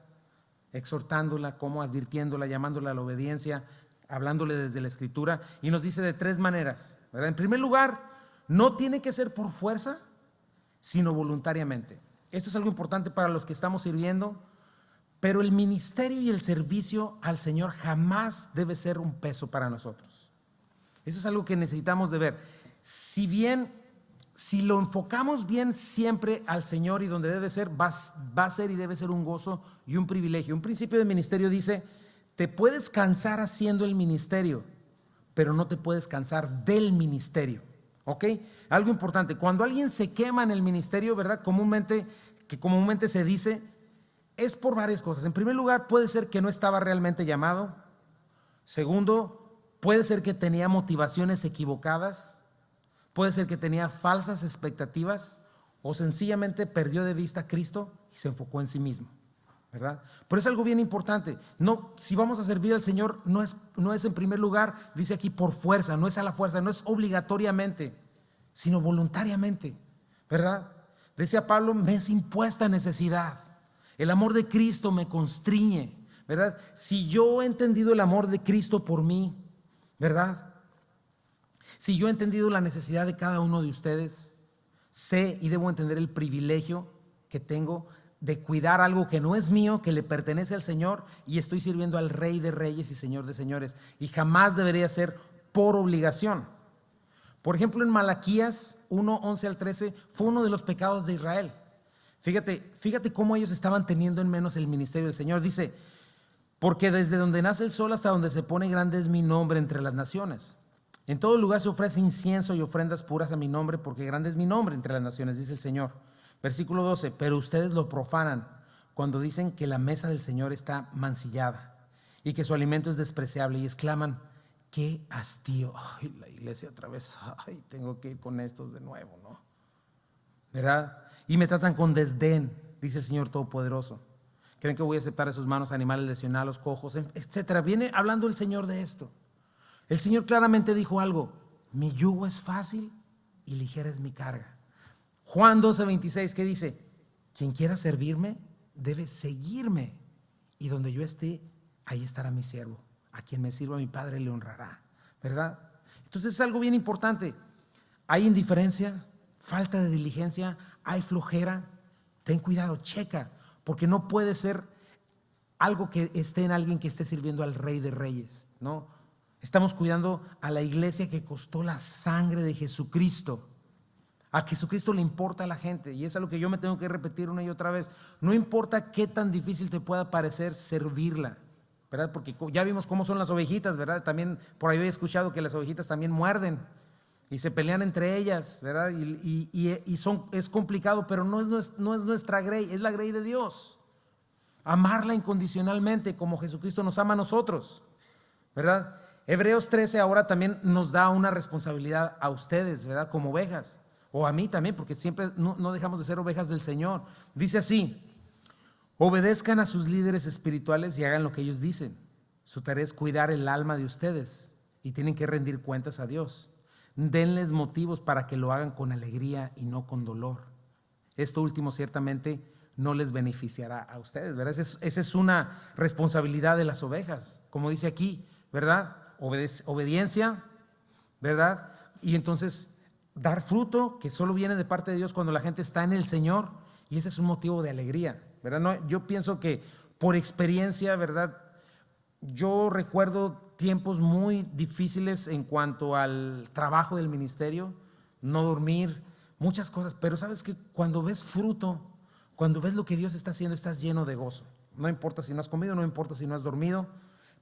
exhortándola, como advirtiéndola, llamándola a la obediencia, hablándole desde la Escritura. Y nos dice de 3 maneras, ¿verdad? En primer lugar, no tiene que ser por fuerza, sino voluntariamente. Esto es algo importante para los que estamos sirviendo, pero el ministerio y el servicio al Señor jamás debe ser un peso para nosotros. Eso es algo que necesitamos de ver. Si lo enfocamos bien siempre al Señor y donde debe ser, va a ser y debe ser un gozo y un privilegio. Un principio de ministerio dice: te puedes cansar haciendo el ministerio, pero no te puedes cansar del ministerio. ¿Ok? Algo importante, cuando alguien se quema en el ministerio, ¿verdad? Comúnmente se dice, es por varias cosas. En primer lugar, puede ser que no estaba realmente llamado. Segundo, puede ser que tenía motivaciones equivocadas. Puede ser que tenía falsas expectativas, o sencillamente perdió de vista a Cristo y se enfocó en sí mismo, ¿verdad? Pero es algo bien importante. No, si vamos a servir al Señor, no es en primer lugar, dice aquí, por fuerza, no es a la fuerza, no es obligatoriamente, sino voluntariamente, ¿verdad? Decía Pablo, me es impuesta necesidad. El amor de Cristo me constriñe, ¿verdad? Si yo he entendido el amor de Cristo por mí, ¿verdad? Si yo he entendido la necesidad de cada uno de ustedes, sé y debo entender el privilegio que tengo de cuidar algo que no es mío, que le pertenece al Señor, y estoy sirviendo al Rey de Reyes y Señor de Señores, y jamás debería ser por obligación. Por ejemplo, en Malaquías 1, 11 al 13 fue uno de los pecados de Israel. Fíjate cómo ellos estaban teniendo en menos el ministerio del Señor. Dice, porque desde donde nace el sol hasta donde se pone grande es mi nombre entre las naciones. En todo lugar se ofrece incienso y ofrendas puras a mi nombre, porque grande es mi nombre entre las naciones, dice el Señor. Versículo 12, pero ustedes lo profanan cuando dicen que la mesa del Señor está mancillada y que su alimento es despreciable, y exclaman, qué hastío. Ay, la iglesia otra vez, ay, tengo que ir con estos de nuevo, ¿no? ¿Verdad? Y me tratan con desdén, dice el Señor Todopoderoso. Creen que voy a aceptar a sus manos animales lesionados, cojos, etcétera. Viene hablando el Señor de esto. El Señor claramente dijo algo: mi yugo es fácil y ligera es mi carga. Juan 12:26, ¿qué dice? Quien quiera servirme debe seguirme, y donde yo esté, ahí estará mi siervo. A quien me sirva mi Padre le honrará, ¿verdad? Entonces es algo bien importante. Hay indiferencia, falta de diligencia, hay flojera. Ten cuidado, checa, porque no puede ser algo que esté en alguien que esté sirviendo al Rey de Reyes, ¿no? Estamos cuidando a la iglesia que costó la sangre de Jesucristo. A Jesucristo le importa a la gente, y es algo que yo me tengo que repetir una y otra vez. No importa qué tan difícil te pueda parecer servirla, ¿verdad? Porque ya vimos cómo son las ovejitas, ¿verdad? También por ahí he escuchado que las ovejitas también muerden y se pelean entre ellas, ¿verdad? Es complicado, pero no es nuestra grey, es la grey de Dios. Amarla incondicionalmente como Jesucristo nos ama a nosotros, ¿verdad? Hebreos 13 ahora también nos da una responsabilidad a ustedes, ¿verdad? Como ovejas, o a mí también, porque siempre no dejamos de ser ovejas del Señor. Dice así: obedezcan a sus líderes espirituales y hagan lo que ellos dicen. Su tarea es cuidar el alma de ustedes y tienen que rendir cuentas a Dios. Denles motivos para que lo hagan con alegría y no con dolor. Esto último ciertamente no les beneficiará a ustedes, ¿verdad? Esa es una responsabilidad de las ovejas, como dice aquí, ¿verdad? Obediencia, ¿verdad? Y entonces dar fruto que solo viene de parte de Dios cuando la gente está en el Señor, y ese es un motivo de alegría, ¿verdad? No, yo pienso que por experiencia, ¿verdad? Yo recuerdo tiempos muy difíciles en cuanto al trabajo del ministerio, no dormir, muchas cosas, pero sabes que cuando ves fruto, cuando ves lo que Dios está haciendo, estás lleno de gozo. No importa si no has comido, no importa si no has dormido,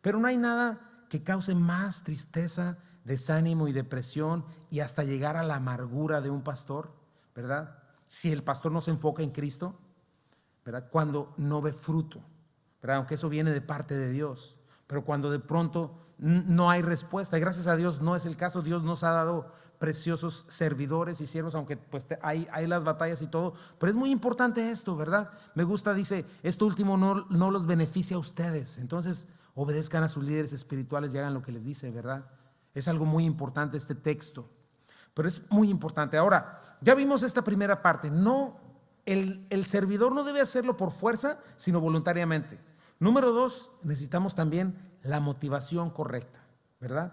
pero no hay nada que cause más tristeza, desánimo y depresión, y hasta llegar a la amargura de un pastor, ¿verdad? Si el pastor no se enfoca en Cristo, ¿verdad? Cuando no ve fruto, ¿verdad? Aunque eso viene de parte de Dios, pero cuando de pronto no hay respuesta, y gracias a Dios no es el caso. Dios nos ha dado preciosos servidores y siervos, aunque pues hay las batallas y todo, pero es muy importante esto, ¿verdad? Me gusta, dice, esto último no los beneficia a ustedes, entonces obedezcan a sus líderes espirituales y hagan lo que les dice, ¿verdad? Es algo muy importante este texto. Pero es muy importante. Ahora, ya vimos esta primera parte. No, el servidor no debe hacerlo por fuerza, sino voluntariamente. Número 2, necesitamos también la motivación correcta, ¿verdad?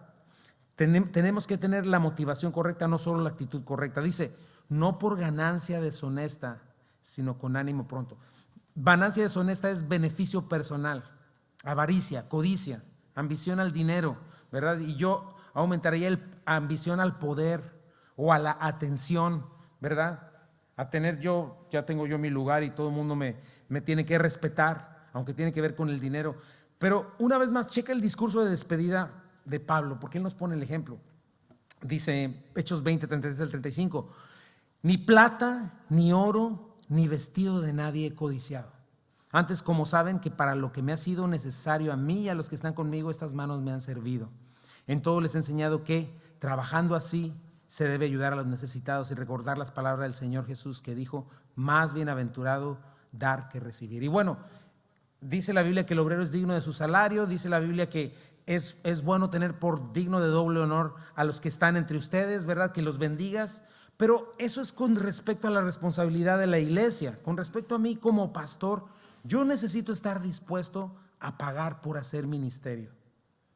Tenemos que tener la motivación correcta, no solo la actitud correcta. Dice, no por ganancia deshonesta, sino con ánimo pronto. Ganancia deshonesta es beneficio personal, avaricia, codicia, ambición al dinero, ¿verdad? Y yo aumentaría la ambición al poder o a la atención, ¿verdad? A tener ya tengo yo mi lugar y todo el mundo me tiene que respetar, aunque tiene que ver con el dinero. Pero una vez más, checa el discurso de despedida de Pablo, porque él nos pone el ejemplo. Dice Hechos 20, 33 al 35, ni plata, ni oro, ni vestido de nadie he codiciado. Antes, como saben, que para lo que me ha sido necesario a mí y a los que están conmigo, estas manos me han servido. En todo les he enseñado que, trabajando así, se debe ayudar a los necesitados y recordar las palabras del Señor Jesús que dijo, más bienaventurado dar que recibir. Y bueno, dice la Biblia que el obrero es digno de su salario, dice la Biblia que es bueno tener por digno de doble honor a los que están entre ustedes, ¿verdad? Que los bendigas. Pero eso es con respecto a la responsabilidad de la iglesia. Con respecto a mí como pastor, yo necesito estar dispuesto a pagar por hacer ministerio,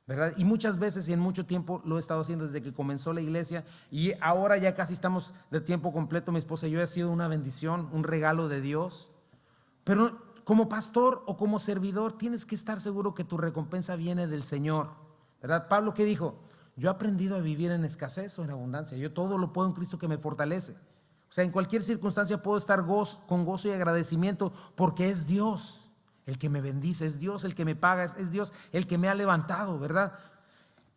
¿verdad? Y muchas veces y en mucho tiempo lo he estado haciendo desde que comenzó la iglesia y ahora ya casi estamos de tiempo completo, mi esposa y yo. Ha sido una bendición, un regalo de Dios. Pero como pastor o como servidor tienes que estar seguro que tu recompensa viene del Señor, ¿verdad? Pablo, ¿qué dijo? Yo he aprendido a vivir en escasez o en abundancia. Yo todo lo puedo en Cristo que me fortalece. O sea, en cualquier circunstancia puedo estar con gozo y agradecimiento porque es Dios el que me bendice, es Dios el que me paga, es Dios el que me ha levantado, ¿verdad?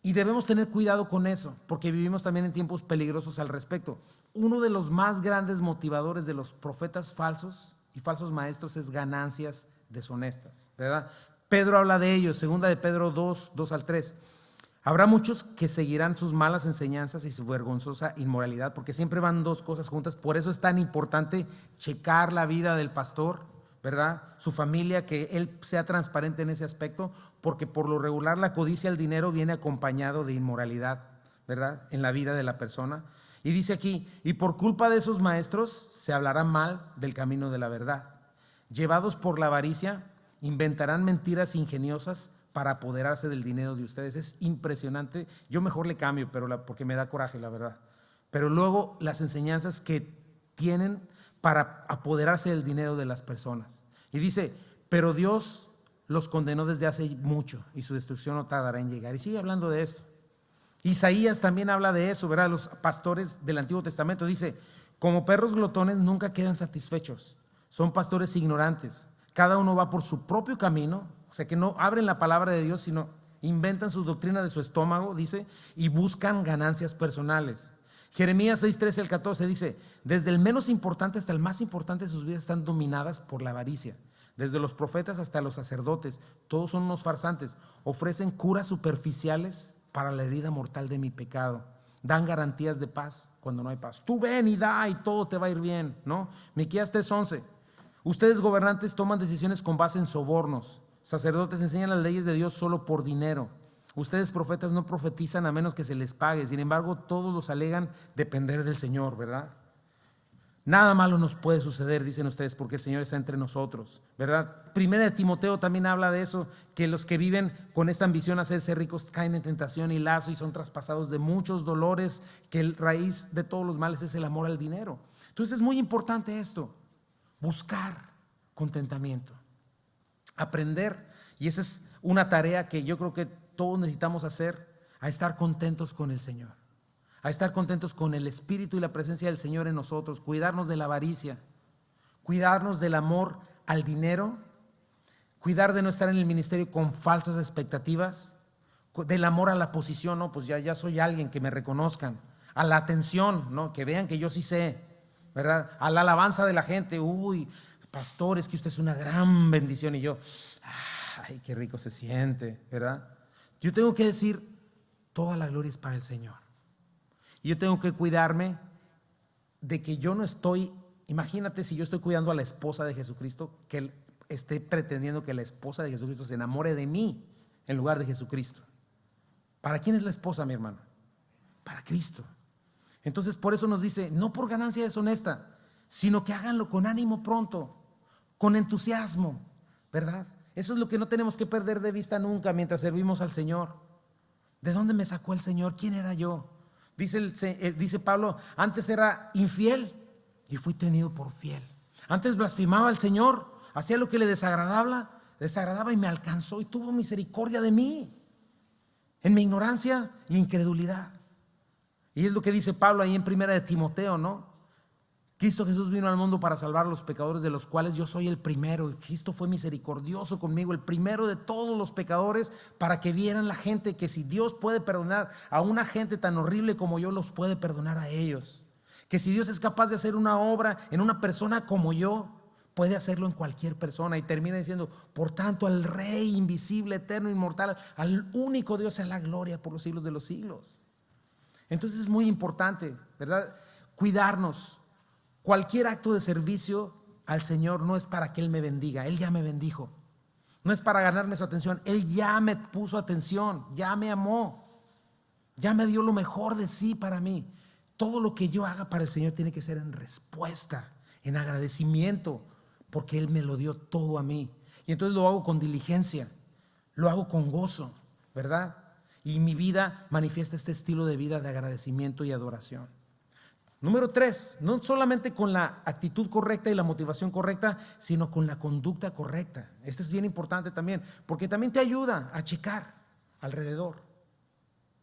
Y debemos tener cuidado con eso, porque vivimos también en tiempos peligrosos al respecto. Uno de los más grandes motivadores de los profetas falsos y falsos maestros es ganancias deshonestas, ¿verdad? Pedro habla de ello, segunda de Pedro 2, 2 al 3. Habrá muchos que seguirán sus malas enseñanzas y su vergonzosa inmoralidad, porque siempre van dos cosas juntas. Por eso es tan importante checar la vida del pastor, ¿verdad? Su familia, que él sea transparente en ese aspecto, porque por lo regular la codicia al dinero viene acompañado de inmoralidad, ¿verdad? En la vida de la persona. Y dice aquí, y por culpa de esos maestros se hablará mal del camino de la verdad. Llevados por la avaricia, inventarán mentiras ingeniosas para apoderarse del dinero de ustedes. Es impresionante. Yo mejor le cambio, porque me da coraje, la verdad. Pero luego las enseñanzas que tienen para apoderarse del dinero de las personas. Y dice, pero Dios los condenó desde hace mucho y su destrucción no tardará en llegar. Y sigue hablando de esto. Isaías también habla de eso, ¿verdad? Los pastores del Antiguo Testamento dice, como perros glotones nunca quedan satisfechos, son pastores ignorantes, cada uno va por su propio camino, o sea que no abren la palabra de Dios, sino inventan su doctrina de su estómago, dice, y buscan ganancias personales. Jeremías 6, 13 al 14 dice, desde el menos importante hasta el más importante de sus vidas están dominadas por la avaricia. Desde los profetas hasta los sacerdotes, todos son unos farsantes, ofrecen curas superficiales para la herida mortal de mi pecado. Dan garantías de paz cuando no hay paz. Tú ven y da y todo te va a ir bien, ¿no? Miqueas 3:11. Ustedes gobernantes toman decisiones con base en sobornos. Sacerdotes enseñan las leyes de Dios solo por dinero. Ustedes profetas no profetizan a menos que se les pague. Sin embargo, todos los alegan depender del Señor, ¿verdad? Nada malo nos puede suceder, dicen ustedes, porque el Señor está entre nosotros, ¿verdad? Primera de Timoteo también habla de eso, que los que viven con esta ambición a hacerse ricos caen en tentación y lazo y son traspasados de muchos dolores, que el raíz de todos los males es el amor al dinero. Entonces es muy importante esto, buscar contentamiento, aprender, y esa es una tarea que yo creo que todos necesitamos hacer, a estar contentos con el Señor. A estar contentos con el Espíritu y la presencia del Señor en nosotros, cuidarnos de la avaricia, cuidarnos del amor al dinero, cuidar de no estar en el ministerio con falsas expectativas, del amor a la posición, no, pues ya soy alguien, que me reconozcan, a la atención, no, que vean que yo sí sé, ¿verdad? A la alabanza de la gente, uy, pastor, es que usted es una gran bendición, y yo, ay, qué rico se siente, ¿verdad? Yo tengo que decir, toda la gloria es para el Señor. Y yo tengo que cuidarme de que yo no estoy, imagínate si yo estoy cuidando a la esposa de Jesucristo, que él esté pretendiendo que la esposa de Jesucristo se enamore de mí en lugar de Jesucristo. ¿Para quién es la esposa, mi hermano? Para Cristo. Entonces por eso nos dice, no por ganancia deshonesta, sino que háganlo con ánimo pronto, con entusiasmo, ¿verdad? Eso es lo que no tenemos que perder de vista nunca mientras servimos al Señor. ¿De dónde me sacó el Señor? ¿Quién era yo? Dice Pablo, antes era infiel y fui tenido por fiel. Antes blasfemaba al Señor, hacía lo que le desagradaba y me alcanzó y tuvo misericordia de mí en mi ignorancia y incredulidad. Y es lo que dice Pablo ahí en 1 de Timoteo, ¿no? Cristo Jesús vino al mundo para salvar a los pecadores, de los cuales yo soy el primero. Y Cristo fue misericordioso conmigo, el primero de todos los pecadores, para que vieran la gente que si Dios puede perdonar a una gente tan horrible como yo, los puede perdonar a ellos. Que si Dios es capaz de hacer una obra en una persona como yo, puede hacerlo en cualquier persona. Y termina diciendo, por tanto, al Rey invisible, eterno, inmortal, al único Dios sea la gloria por los siglos de los siglos. Entonces es muy importante, ¿verdad? Cuidarnos. Cualquier acto de servicio al Señor no es para que Él me bendiga, Él ya me bendijo. No es para ganarme su atención, Él ya me puso atención, ya me amó, ya me dio lo mejor de sí para mí. Todo lo que yo haga para el Señor tiene que ser en respuesta, en agradecimiento, porque Él me lo dio todo a mí. Y entonces lo hago con diligencia, lo hago con gozo, ¿verdad? Y mi vida manifiesta este estilo de vida de agradecimiento y adoración. Número 3, no solamente con la actitud correcta y la motivación correcta, sino con la conducta correcta. Esto es bien importante también, porque también te ayuda a checar alrededor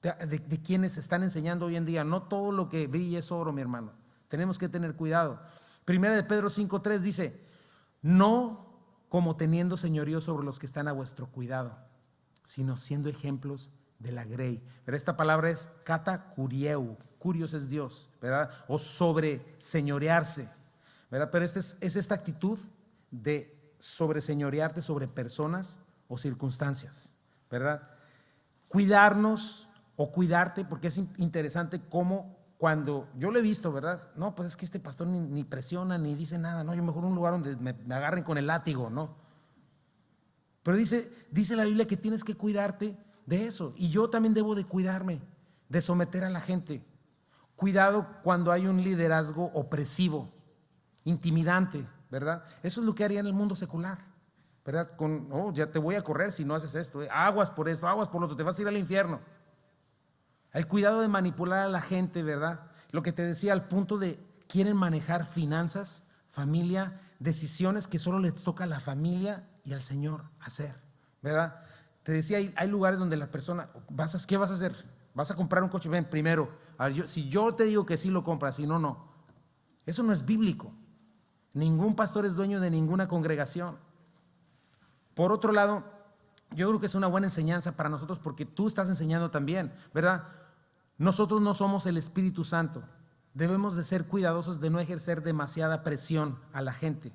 de quienes están enseñando hoy en día. No todo lo que brilla es oro, mi hermano. Tenemos que tener cuidado. Primera de Pedro 5:3 dice, no como teniendo señorío sobre los que están a vuestro cuidado, sino siendo ejemplos de la grey. Pero esta palabra es kata kurieu, curios es Dios, ¿verdad? O sobre señorearse, ¿verdad? Pero es esta actitud de sobre señorearte sobre personas o circunstancias, ¿verdad? Cuidarnos o cuidarte, porque es interesante cómo cuando yo lo he visto, ¿verdad? No, pues es que este pastor ni presiona ni dice nada, no, yo mejor un lugar donde me agarren con el látigo, ¿no? Pero dice la Biblia que tienes que cuidarte de eso, y yo también debo de cuidarme, de someter a la gente. Cuidado cuando hay un liderazgo opresivo, intimidante, ¿verdad? Eso es lo que haría en el mundo secular, ¿verdad? Ya te voy a correr si no haces esto, aguas por esto, aguas por lo otro, te vas a ir al infierno. El cuidado de manipular a la gente, ¿verdad? Lo que te decía, al punto de quieren manejar finanzas, familia, decisiones que solo les toca a la familia y al Señor hacer, ¿verdad? Te decía, hay lugares donde la persona, ¿qué vas a hacer? ¿Vas a comprar un coche? Ven, primero, a ver, si yo te digo que sí lo compras, si no, no. Eso no es bíblico. Ningún pastor es dueño de ninguna congregación. Por otro lado, yo creo que es una buena enseñanza para nosotros, porque tú estás enseñando también, ¿verdad? Nosotros no somos el Espíritu Santo. Debemos de ser cuidadosos de no ejercer demasiada presión a la gente,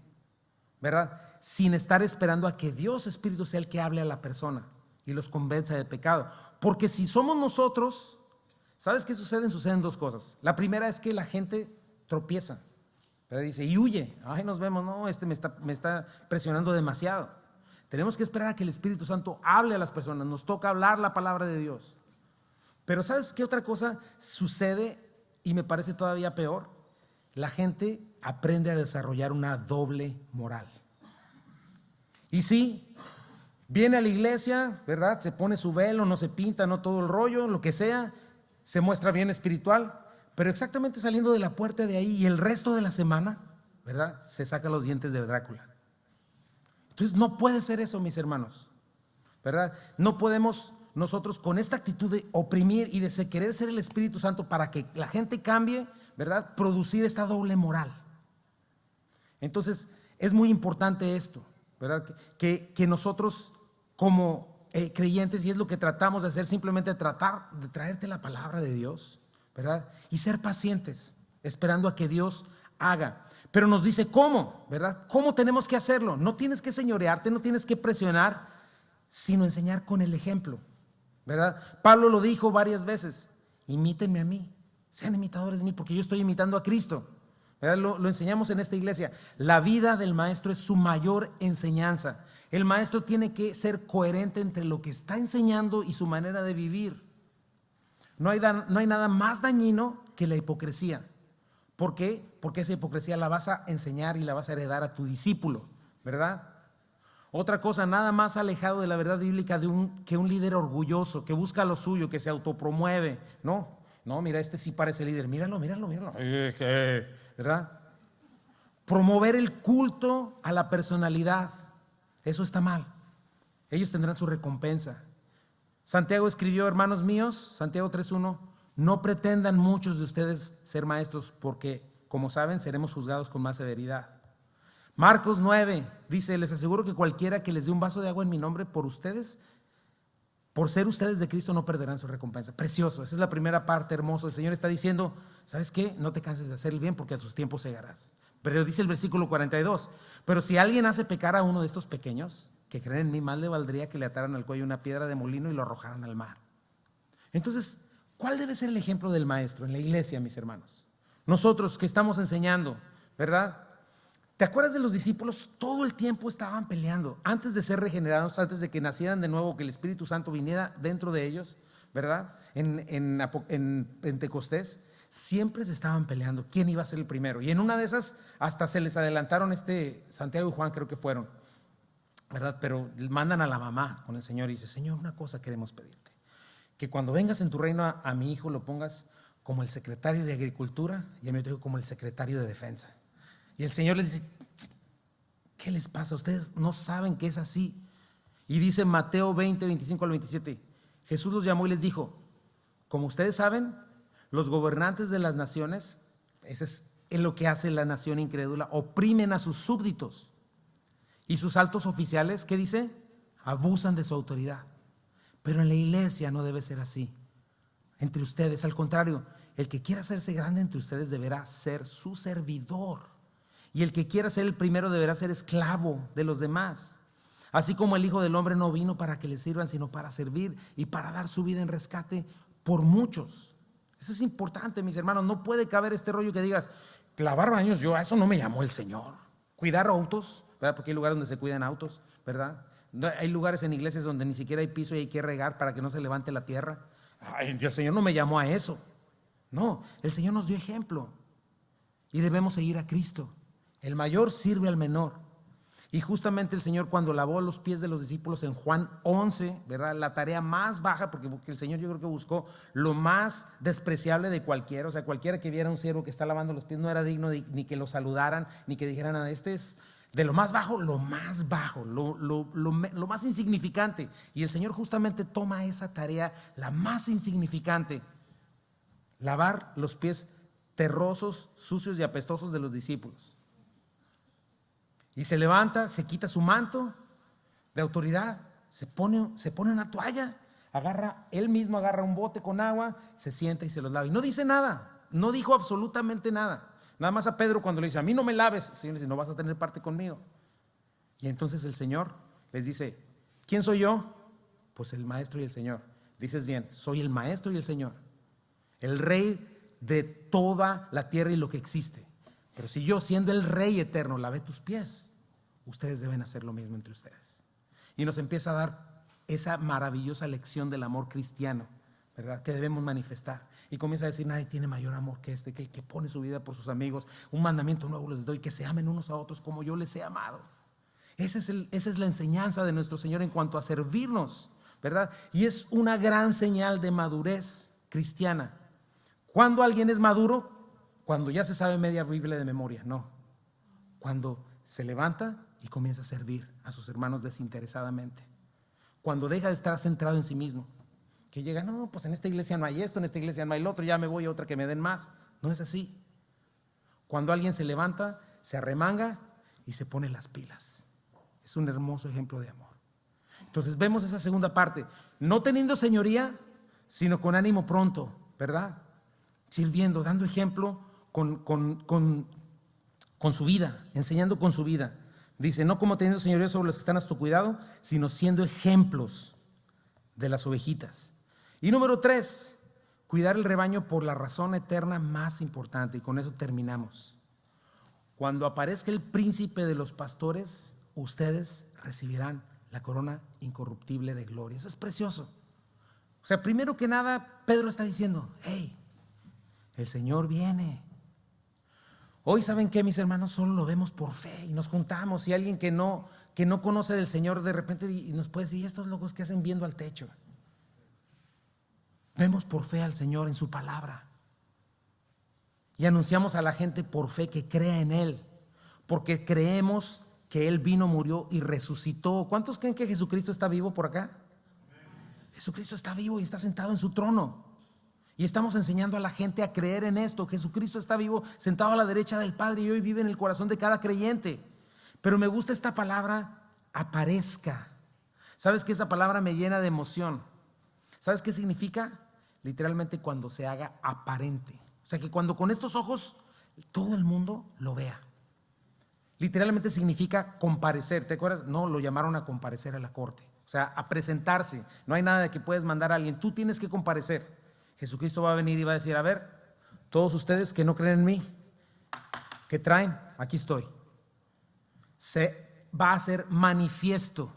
¿verdad? Sin estar esperando a que Dios Espíritu sea el que hable a la persona y los convenza de pecado. Porque si somos nosotros, ¿sabes qué suceden? Suceden dos cosas. La primera es que la gente tropieza, ¿verdad? Dice, y huye. Ay, nos vemos, no, me está presionando demasiado. Tenemos que esperar a que el Espíritu Santo hable a las personas. Nos toca hablar la palabra de Dios. Pero ¿sabes qué otra cosa sucede? Y me parece todavía peor. La gente aprende a desarrollar una doble moral. Y sí, viene a la iglesia, ¿verdad? Se pone su velo, no se pinta, no todo el rollo, lo que sea, se muestra bien espiritual, pero exactamente saliendo de la puerta de ahí y el resto de la semana, ¿verdad? Se saca los dientes de Drácula. Entonces no puede ser eso, mis hermanos, ¿verdad? No podemos nosotros con esta actitud de oprimir y de querer ser el Espíritu Santo para que la gente cambie, ¿verdad? Producir esta doble moral. Entonces es muy importante esto, ¿verdad? Que nosotros como creyentes, y es lo que tratamos de hacer, simplemente tratar de traerte la palabra de Dios, ¿verdad? Y ser pacientes, esperando a que Dios haga. Pero nos dice cómo, ¿verdad? ¿Cómo tenemos que hacerlo? No tienes que señorearte, no tienes que presionar, sino enseñar con el ejemplo, ¿verdad? Pablo lo dijo varias veces, imítenme a mí, sean imitadores de mí, porque yo estoy imitando a Cristo. Lo enseñamos en esta iglesia. La vida del maestro es su mayor enseñanza. El maestro tiene que ser coherente entre lo que está enseñando y su manera de vivir. No hay nada más dañino que la hipocresía. ¿Por qué? Porque esa hipocresía la vas a enseñar y la vas a heredar a tu discípulo, ¿verdad? Otra cosa, nada más alejado de la verdad bíblica que un líder orgulloso, que busca lo suyo, que se autopromueve. No, mira, este sí parece líder, míralo. ¿Verdad? Promover el culto a la personalidad, eso está mal. Ellos tendrán su recompensa. Santiago escribió, hermanos míos, Santiago 3:1, no pretendan muchos de ustedes ser maestros, porque, como saben, seremos juzgados con más severidad. Marcos 9 dice, les aseguro que cualquiera que les dé un vaso de agua en mi nombre por ustedes, por ser ustedes de Cristo, no perderán su recompensa. Precioso, esa es la primera parte, hermoso. El Señor está diciendo, ¿sabes qué? No te canses de hacer el bien, porque a tus tiempos segarás. Pero dice el versículo 42, pero si alguien hace pecar a uno de estos pequeños, que creen en mí, más le valdría que le ataran al cuello una piedra de molino y lo arrojaran al mar. Entonces, ¿cuál debe ser el ejemplo del maestro en la iglesia, mis hermanos? Nosotros que estamos enseñando, ¿verdad? ¿Te acuerdas de los discípulos? Todo el tiempo estaban peleando. Antes de ser regenerados, antes de que nacieran de nuevo, que el Espíritu Santo viniera dentro de ellos, ¿verdad? En Pentecostés, siempre se estaban peleando quién iba a ser el primero. Y en una de esas hasta se les adelantaron Santiago y Juan, creo que fueron, ¿verdad? Pero mandan a la mamá con el Señor y dice, Señor, una cosa queremos pedirte, que cuando vengas en tu reino a mi hijo lo pongas como el secretario de Agricultura y a mi otro hijo como el secretario de Defensa. Y el Señor les dice, ¿qué les pasa? Ustedes no saben que es así. Y dice Mateo 20, 25 al 27, Jesús los llamó y les dijo, como ustedes saben, los gobernantes de las naciones, ese es lo que hace la nación incrédula, oprimen a sus súbditos. Y sus altos oficiales, ¿qué dice? Abusan de su autoridad. Pero en la iglesia no debe ser así. Entre ustedes, al contrario, el que quiera hacerse grande entre ustedes deberá ser su servidor. Y el que quiera ser el primero deberá ser esclavo de los demás. Así como el Hijo del Hombre no vino para que le sirvan, sino para servir y para dar su vida en rescate por muchos. Eso es importante, mis hermanos. No puede caber este rollo que digas, clavar baños, a eso no me llamó el Señor. Cuidar autos, ¿verdad? Porque hay lugares donde se cuidan autos, ¿verdad? Hay lugares en iglesias donde ni siquiera hay piso y hay que regar para que no se levante la tierra. Ay, el Señor no me llamó a eso. No, el Señor nos dio ejemplo y debemos seguir a Cristo. El mayor sirve al menor. Y justamente el Señor, cuando lavó los pies de los discípulos en Juan 11, ¿verdad? La tarea más baja, porque el Señor yo creo que buscó lo más despreciable de cualquiera. O sea, cualquiera que viera a un siervo que está lavando los pies no era digno ni que lo saludaran, ni que dijeran nada. Este es de lo más bajo, lo más insignificante. Y el Señor justamente toma esa tarea, la más insignificante, lavar los pies terrosos, sucios y apestosos de los discípulos. Y se levanta, se quita su manto de autoridad, se pone una toalla, él mismo agarra un bote con agua, se sienta y se los lava. Y no dice nada, no dijo absolutamente nada. Nada más a Pedro cuando le dice, a mí no me laves, el Señor le dice, no vas a tener parte conmigo. Y entonces el Señor les dice, ¿quién soy yo? Pues el Maestro y el Señor. Dices bien, soy el Maestro y el Señor, el Rey de toda la tierra y lo que existe. Pero si yo, siendo el Rey eterno, lavé tus pies, ustedes deben hacer lo mismo entre ustedes. Y nos empieza a dar esa maravillosa lección del amor cristiano, ¿verdad? Que debemos manifestar. Y comienza a decir, nadie tiene mayor amor que que el que pone su vida por sus amigos. Un mandamiento nuevo les doy, que se amen unos a otros como yo les he amado. Esa es la enseñanza de nuestro Señor en cuanto a servirnos, ¿verdad? Y es una gran señal de madurez cristiana. ¿Cuándo alguien es maduro? Cuando ya se sabe media Biblia de memoria. No, cuando se levanta y comienza a servir a sus hermanos desinteresadamente. Cuando deja de estar centrado en sí mismo, que llega, no, pues en esta iglesia no hay esto, en esta iglesia no hay lo otro, ya me voy a otra que me den más. No es así. Cuando alguien se levanta, se arremanga y se pone las pilas. Es un hermoso ejemplo de amor. Entonces vemos esa segunda parte, no teniendo señoría, sino con ánimo pronto, ¿verdad? Sirviendo, dando ejemplo con su vida, enseñando con su vida. Dice, no como teniendo señoría sobre los que están a su cuidado, sino siendo ejemplos de las ovejitas. Y número 3, cuidar el rebaño por la razón eterna más importante. Y con eso terminamos. Cuando aparezca el príncipe de los pastores, ustedes recibirán la corona incorruptible de gloria. Eso es precioso. O sea, primero que nada, Pedro está diciendo, hey, El Señor viene. Hoy, ¿saben qué, mis hermanos? Solo lo vemos por fe y nos juntamos. Y alguien que no conoce del Señor de repente y nos puede decir: estos locos que hacen viendo al techo. Vemos por fe al Señor en su palabra y anunciamos a la gente por fe que crea en Él, porque creemos que Él vino, murió y resucitó. ¿Cuántos creen que Jesucristo está vivo por acá? Jesucristo está vivo y está sentado en su trono. Y estamos enseñando a la gente a creer en esto. Jesucristo está vivo, sentado a la derecha del Padre, y hoy vive en el corazón de cada creyente. Pero me gusta esta palabra, aparezca. ¿Sabes que esa palabra me llena de emoción? ¿Sabes qué significa? Literalmente cuando se haga aparente. O sea, que cuando con estos ojos todo el mundo lo vea. Literalmente significa comparecer. ¿Te acuerdas? No, lo llamaron a comparecer a la corte. O sea, a presentarse. No hay nada de que puedes mandar a alguien. Tú tienes que comparecer. Jesucristo va a venir y va a decir: a ver, todos ustedes que no creen en mí, ¿qué traen? Aquí estoy. Se va a hacer manifiesto.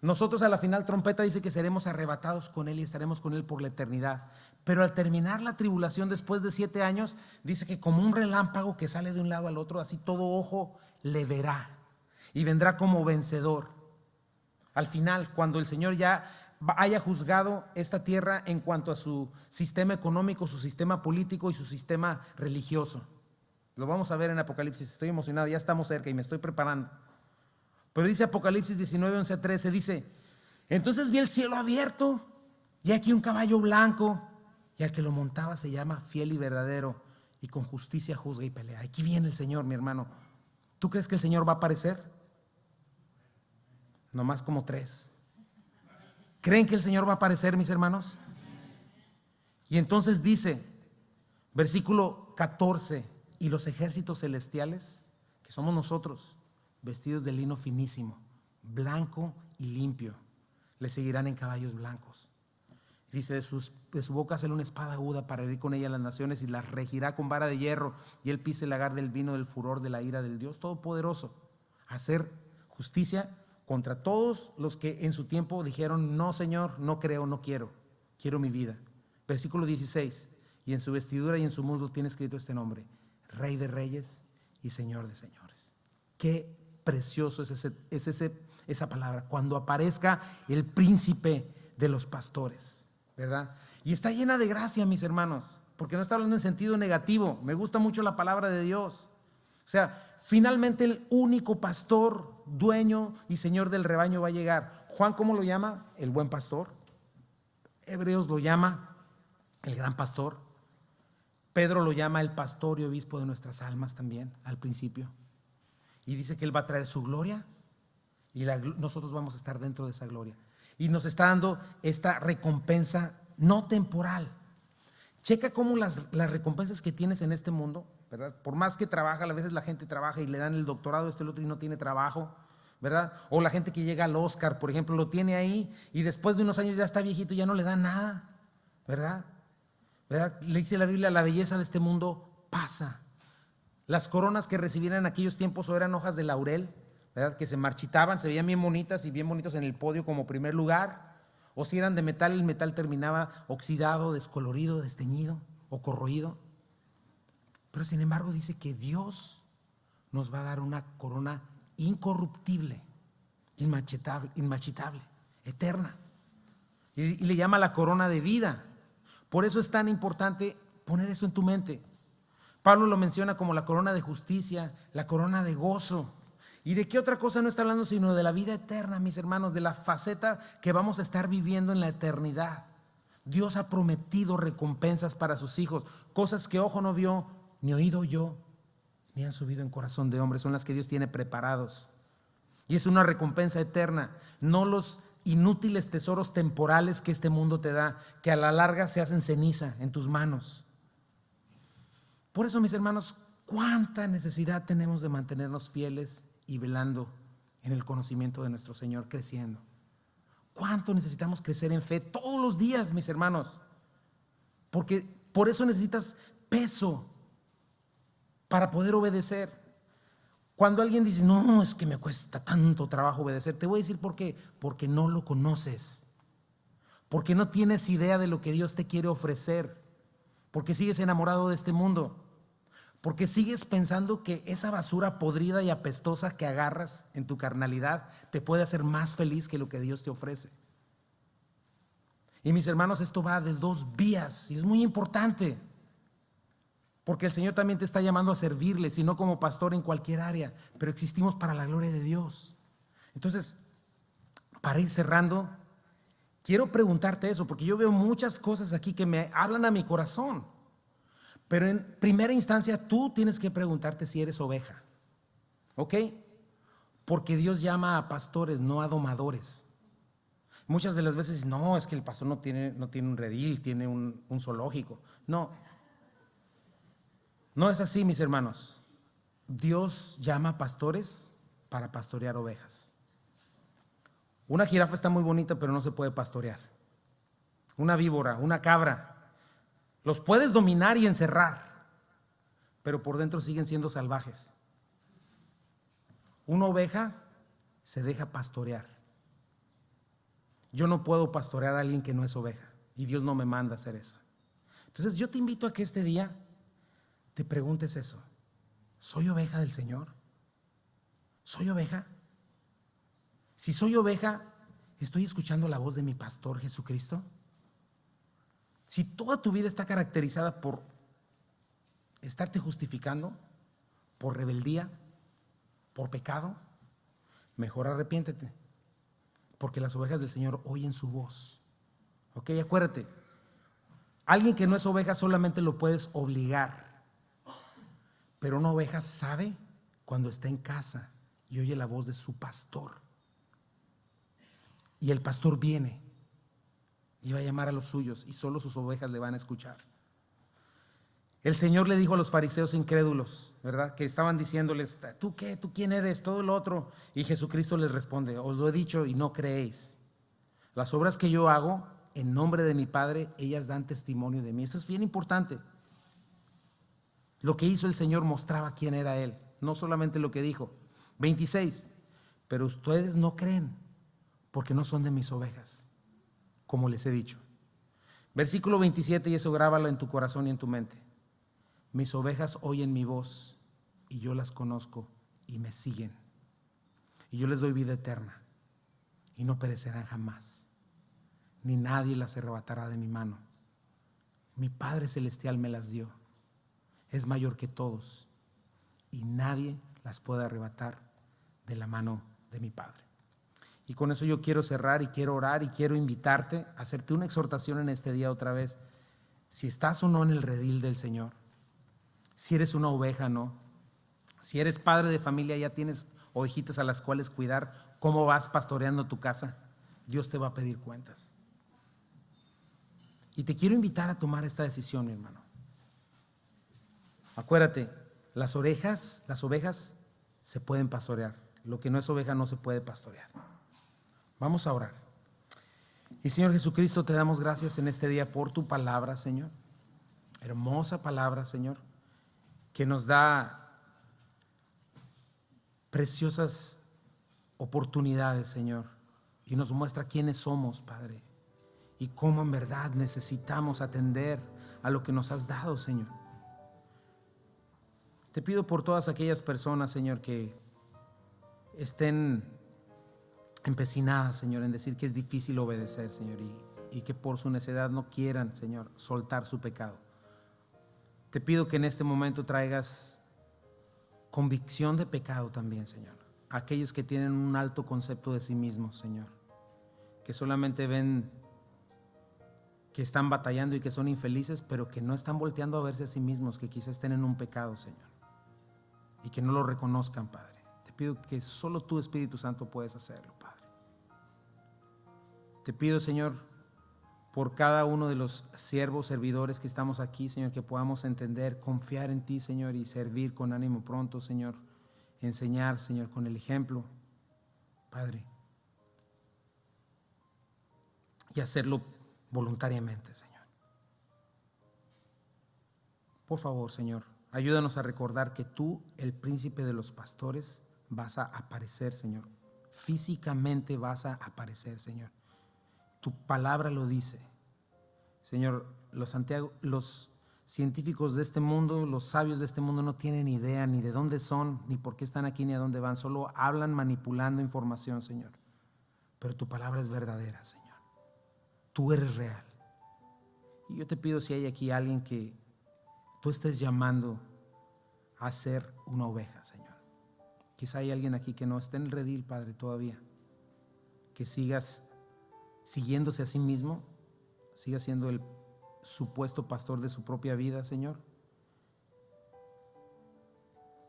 Nosotros a la final trompeta dice que seremos arrebatados con Él y estaremos con Él por la eternidad. Pero al terminar la tribulación después de 7 años, dice que como un relámpago que sale de un lado al otro, así todo ojo le verá y vendrá como vencedor. Al final, cuando el Señor ya haya juzgado esta tierra en cuanto a su sistema económico, su sistema político y su sistema religioso. Lo vamos a ver en Apocalipsis. Estoy emocionado, ya estamos cerca y me estoy preparando. Pero dice Apocalipsis 19, 11 a 13, dice: entonces vi el cielo abierto y aquí un caballo blanco, y al que lo montaba se llama Fiel y Verdadero, y con justicia juzga y pelea. Aquí viene el Señor, mi hermano. ¿Tú crees que el Señor va a aparecer? Nomás como 3. ¿Creen que el Señor va a aparecer, mis hermanos? Y entonces dice, versículo 14: y los ejércitos celestiales, que somos nosotros, vestidos de lino finísimo, blanco y limpio, le seguirán en caballos blancos. Dice: de su boca sale una espada aguda para herir con ella a las naciones, y las regirá con vara de hierro, y él pisa el lagar del vino del furor de la ira del Dios Todopoderoso, a hacer justicia contra todos los que en su tiempo dijeron: no, Señor, no creo, no quiero, quiero mi vida. Versículo 16: y en su vestidura y en su muslo tiene escrito este nombre: Rey de Reyes y Señor de Señores. Qué precioso es esa palabra, cuando aparezca el príncipe de los pastores, ¿verdad? Y está llena de gracia, mis hermanos, porque no está hablando en sentido negativo. Me gusta mucho la palabra de Dios. O sea, finalmente el único pastor, dueño y señor del rebaño va a llegar. Juan, ¿cómo lo llama? El buen pastor. Hebreos lo llama el gran pastor. Pedro lo llama el pastor y obispo de nuestras almas también, al principio. Y dice que Él va a traer su gloria y nosotros vamos a estar dentro de esa gloria. Y nos está dando esta recompensa no temporal. Checa cómo las recompensas que tienes en este mundo, ¿verdad? Por más que trabaja, a veces la gente trabaja y le dan el doctorado el otro y no tiene trabajo, ¿verdad? O la gente que llega al Oscar, por ejemplo, lo tiene ahí y después de unos años ya está viejito y ya no le dan nada, ¿verdad? Le dice la Biblia: la belleza de este mundo pasa. Las coronas que recibían en aquellos tiempos o eran hojas de laurel, ¿verdad?, que se marchitaban, se veían bien bonitas y bien bonitos en el podio como primer lugar, o si eran de metal, el metal terminaba oxidado, descolorido, desteñido o corroído. Pero sin embargo dice que Dios nos va a dar una corona incorruptible, inmarchitable, eterna, y le llama la corona de vida. Por eso es tan importante poner eso en tu mente. Pablo lo menciona como la corona de justicia, la corona de gozo. ¿Y de qué otra cosa no está hablando sino de la vida eterna, mis hermanos? De la faceta que vamos a estar viviendo en la eternidad. Dios ha prometido recompensas para sus hijos, cosas que ojo no vio, ni oído oyó, ni han subido en corazón de hombre. Son las que Dios tiene preparados. Y es una recompensa eterna, no los inútiles tesoros temporales que este mundo te da, que a la larga se hacen ceniza en tus manos. Por eso, mis hermanos, cuánta necesidad tenemos de mantenernos fieles y velando en el conocimiento de nuestro Señor, creciendo. Cuánto necesitamos crecer en fe todos los días, mis hermanos, porque por eso necesitas peso para poder obedecer. Cuando alguien dice: no, es que me cuesta tanto trabajo obedecer, te voy a decir por qué. Porque no lo conoces, porque no tienes idea de lo que Dios te quiere ofrecer, ¿Por qué sigues enamorado de este mundo? ¿Por qué sigues pensando que esa basura podrida y apestosa que agarras en tu carnalidad te puede hacer más feliz que lo que Dios te ofrece? Y mis hermanos, esto va de dos vías y es muy importante, porque el Señor también te está llamando a servirle, si no como pastor en cualquier área, pero existimos para la gloria de Dios. Entonces, para ir cerrando, quiero preguntarte eso, porque yo veo muchas cosas aquí que me hablan a mi corazón, pero en primera instancia tú tienes que preguntarte si eres oveja, ¿ok? Porque Dios llama a pastores, no a domadores. Muchas de las veces, no, es que el pastor no tiene un redil, tiene un zoológico. No, no es así, mis hermanos. Dios llama a pastores para pastorear ovejas. Una jirafa está muy bonita, pero no se puede pastorear. Una víbora, una cabra, los puedes dominar y encerrar, pero por dentro siguen siendo salvajes. Una oveja se deja pastorear. Yo no puedo pastorear a alguien que no es oveja, y Dios no me manda a hacer eso. Entonces yo te invito a que este día te preguntes eso. ¿Soy oveja del Señor? ¿Soy oveja? Si soy oveja, ¿estoy escuchando la voz de mi pastor Jesucristo? Si toda tu vida está caracterizada por estarte justificando, por rebeldía, por pecado, mejor arrepiéntete, porque las ovejas del Señor oyen su voz. Ok, acuérdate, alguien que no es oveja solamente lo puedes obligar, pero una oveja sabe cuando está en casa y oye la voz de su pastor. Y el pastor viene y va a llamar a los suyos, y solo sus ovejas le van a escuchar. El Señor le dijo a los fariseos incrédulos, ¿verdad?, que estaban diciéndoles, ¿tú qué? ¿Tú quién eres? Todo lo otro. Y Jesucristo les responde, os lo he dicho y no creéis. Las obras que yo hago en nombre de mi Padre, ellas dan testimonio de mí. Eso es bien importante. Lo que hizo el Señor mostraba quién era Él, no solamente lo que dijo. 26, pero ustedes no creen porque no son de mis ovejas, como les he dicho. Versículo 27, y eso grábalo en tu corazón y en tu mente. Mis ovejas oyen mi voz y yo las conozco y me siguen. Y yo les doy vida eterna y no perecerán jamás, ni nadie las arrebatará de mi mano. Mi Padre Celestial me las dio. Es mayor que todos y nadie las puede arrebatar de la mano de mi Padre. Y con eso yo quiero cerrar y quiero orar y quiero invitarte a hacerte una exhortación en este día otra vez. Si estás o no en el redil del Señor, si eres una oveja o no, si eres padre de familia, ya tienes ovejitas a las cuales cuidar, ¿cómo vas pastoreando tu casa? Dios te va a pedir cuentas. Y te quiero invitar a tomar esta decisión, mi hermano. Acuérdate, las ovejas se pueden pastorear. Lo que no es oveja no se puede pastorear. Vamos a orar. Y Señor Jesucristo, te damos gracias en este día por tu palabra, Señor. Hermosa palabra, Señor, que nos da preciosas oportunidades, Señor, y nos muestra quiénes somos, Padre, y cómo en verdad necesitamos atender a lo que nos has dado, Señor. Te pido por todas aquellas personas, Señor, que estén empecinadas, Señor, en decir que es difícil obedecer, Señor, y que por su necedad no quieran, Señor, soltar su pecado. Te pido que en este momento traigas convicción de pecado también, Señor. Aquellos que tienen un alto concepto de sí mismos, Señor, que solamente ven que están batallando y que son infelices, pero que no están volteando a verse a sí mismos, que quizás estén en un pecado, Señor, y que no lo reconozcan, Padre. Te pido que solo tú, Espíritu Santo, puedes hacerlo, Padre. Te pido, Señor, por cada uno de los siervos, servidores que estamos aquí, Señor, que podamos entender, confiar en ti, Señor, y servir con ánimo pronto, Señor. Enseñar, Señor, con el ejemplo, Padre, y hacerlo voluntariamente, Señor. Por favor, Señor, ayúdanos a recordar que tú, el príncipe de los pastores, vas a aparecer, Señor. Físicamente vas a aparecer, Señor. Tu palabra lo dice. Señor, los científicos de este mundo, los sabios de este mundo no tienen idea ni de dónde son, ni por qué están aquí, ni a dónde van. Solo hablan manipulando información, Señor. Pero tu palabra es verdadera, Señor. Tú eres real. Y yo te pido, si hay aquí alguien que tú estés llamando a ser una oveja, Señor. Quizá hay alguien aquí que no esté en el redil, Padre, todavía. Que sigas siguiéndose a sí mismo, siga siendo el supuesto pastor de su propia vida, Señor.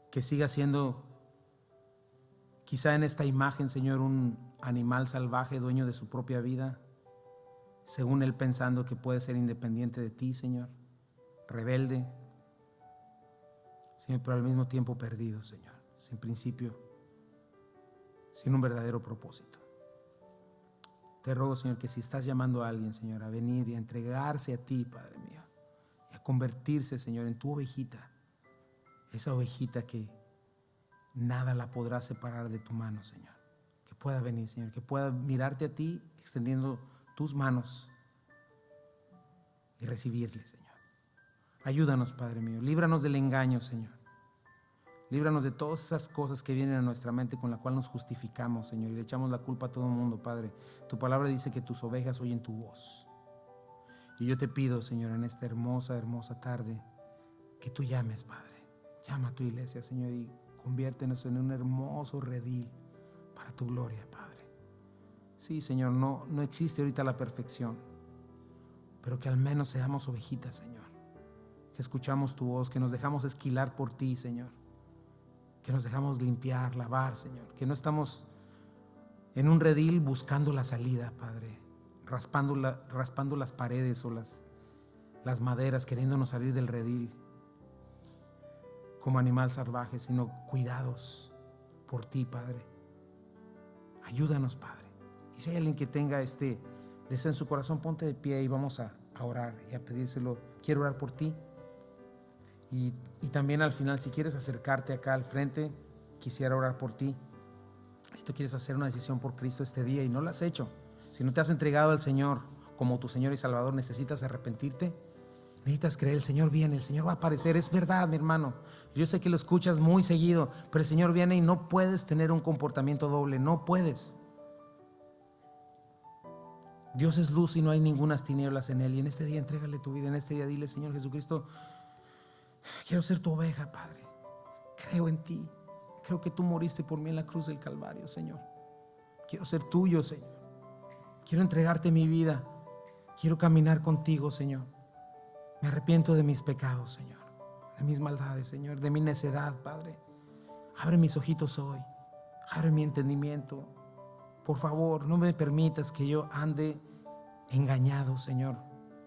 Que siga siendo, quizá en esta imagen, Señor, un animal salvaje, dueño de su propia vida, según él pensando que puede ser independiente de ti, Señor. Rebelde, Señor, pero al mismo tiempo perdido, Señor, sin principio, sin un verdadero propósito. Te ruego, Señor, que si estás llamando a alguien, Señor, a venir y a entregarse a ti, Padre mío, y a convertirse, Señor, en tu ovejita, esa ovejita que nada la podrá separar de tu mano, Señor, que pueda venir, Señor, que pueda mirarte a ti extendiendo tus manos y recibirle, Señor. Ayúdanos, Padre mío, líbranos del engaño, Señor. Líbranos de todas esas cosas que vienen a nuestra mente con la cual nos justificamos, Señor, y le echamos la culpa a todo el mundo, Padre. Tu palabra dice que tus ovejas oyen tu voz. Y yo te pido, Señor, en esta hermosa, hermosa tarde, que tú llames, Padre. Llama a tu iglesia, Señor, y conviértenos en un hermoso redil para tu gloria, Padre. Sí, Señor, no existe ahorita la perfección, pero que al menos seamos ovejitas, Señor. Que escuchamos tu voz, que nos dejamos esquilar por ti, Señor. Que nos dejamos limpiar, lavar, Señor. Que no estamos en un redil buscando la salida, Padre, raspando las paredes o las maderas, queriéndonos salir del redil como animal salvaje, sino cuidados por ti, Padre. Ayúdanos, Padre. Y si hay alguien que tenga este deseo en su corazón, ponte de pie y vamos a orar y a pedírselo. Quiero orar por ti. Y también al final, si quieres acercarte acá al frente, quisiera orar por ti. Si tú quieres hacer una decisión por Cristo este día y no lo has hecho, si no te has entregado al Señor como tu Señor y Salvador, necesitas arrepentirte, necesitas creer, el Señor viene, el Señor va a aparecer. Es verdad, mi hermano, yo sé que lo escuchas muy seguido, pero el Señor viene y no puedes tener un comportamiento doble, no puedes. Dios es luz y no hay ningunas tinieblas en Él. Y en este día entrégale tu vida, en este día dile: Señor Jesucristo, quiero ser tu oveja, Padre. Creo en ti. Creo que tú moriste por mí en la cruz del Calvario, Señor. Quiero ser tuyo, Señor. Quiero entregarte mi vida. Quiero caminar contigo, Señor. Me arrepiento de mis pecados, Señor, de mis maldades, Señor, de mi necedad, Padre. Abre mis ojitos hoy. Abre mi entendimiento. Por favor, no me permitas que yo ande engañado, Señor,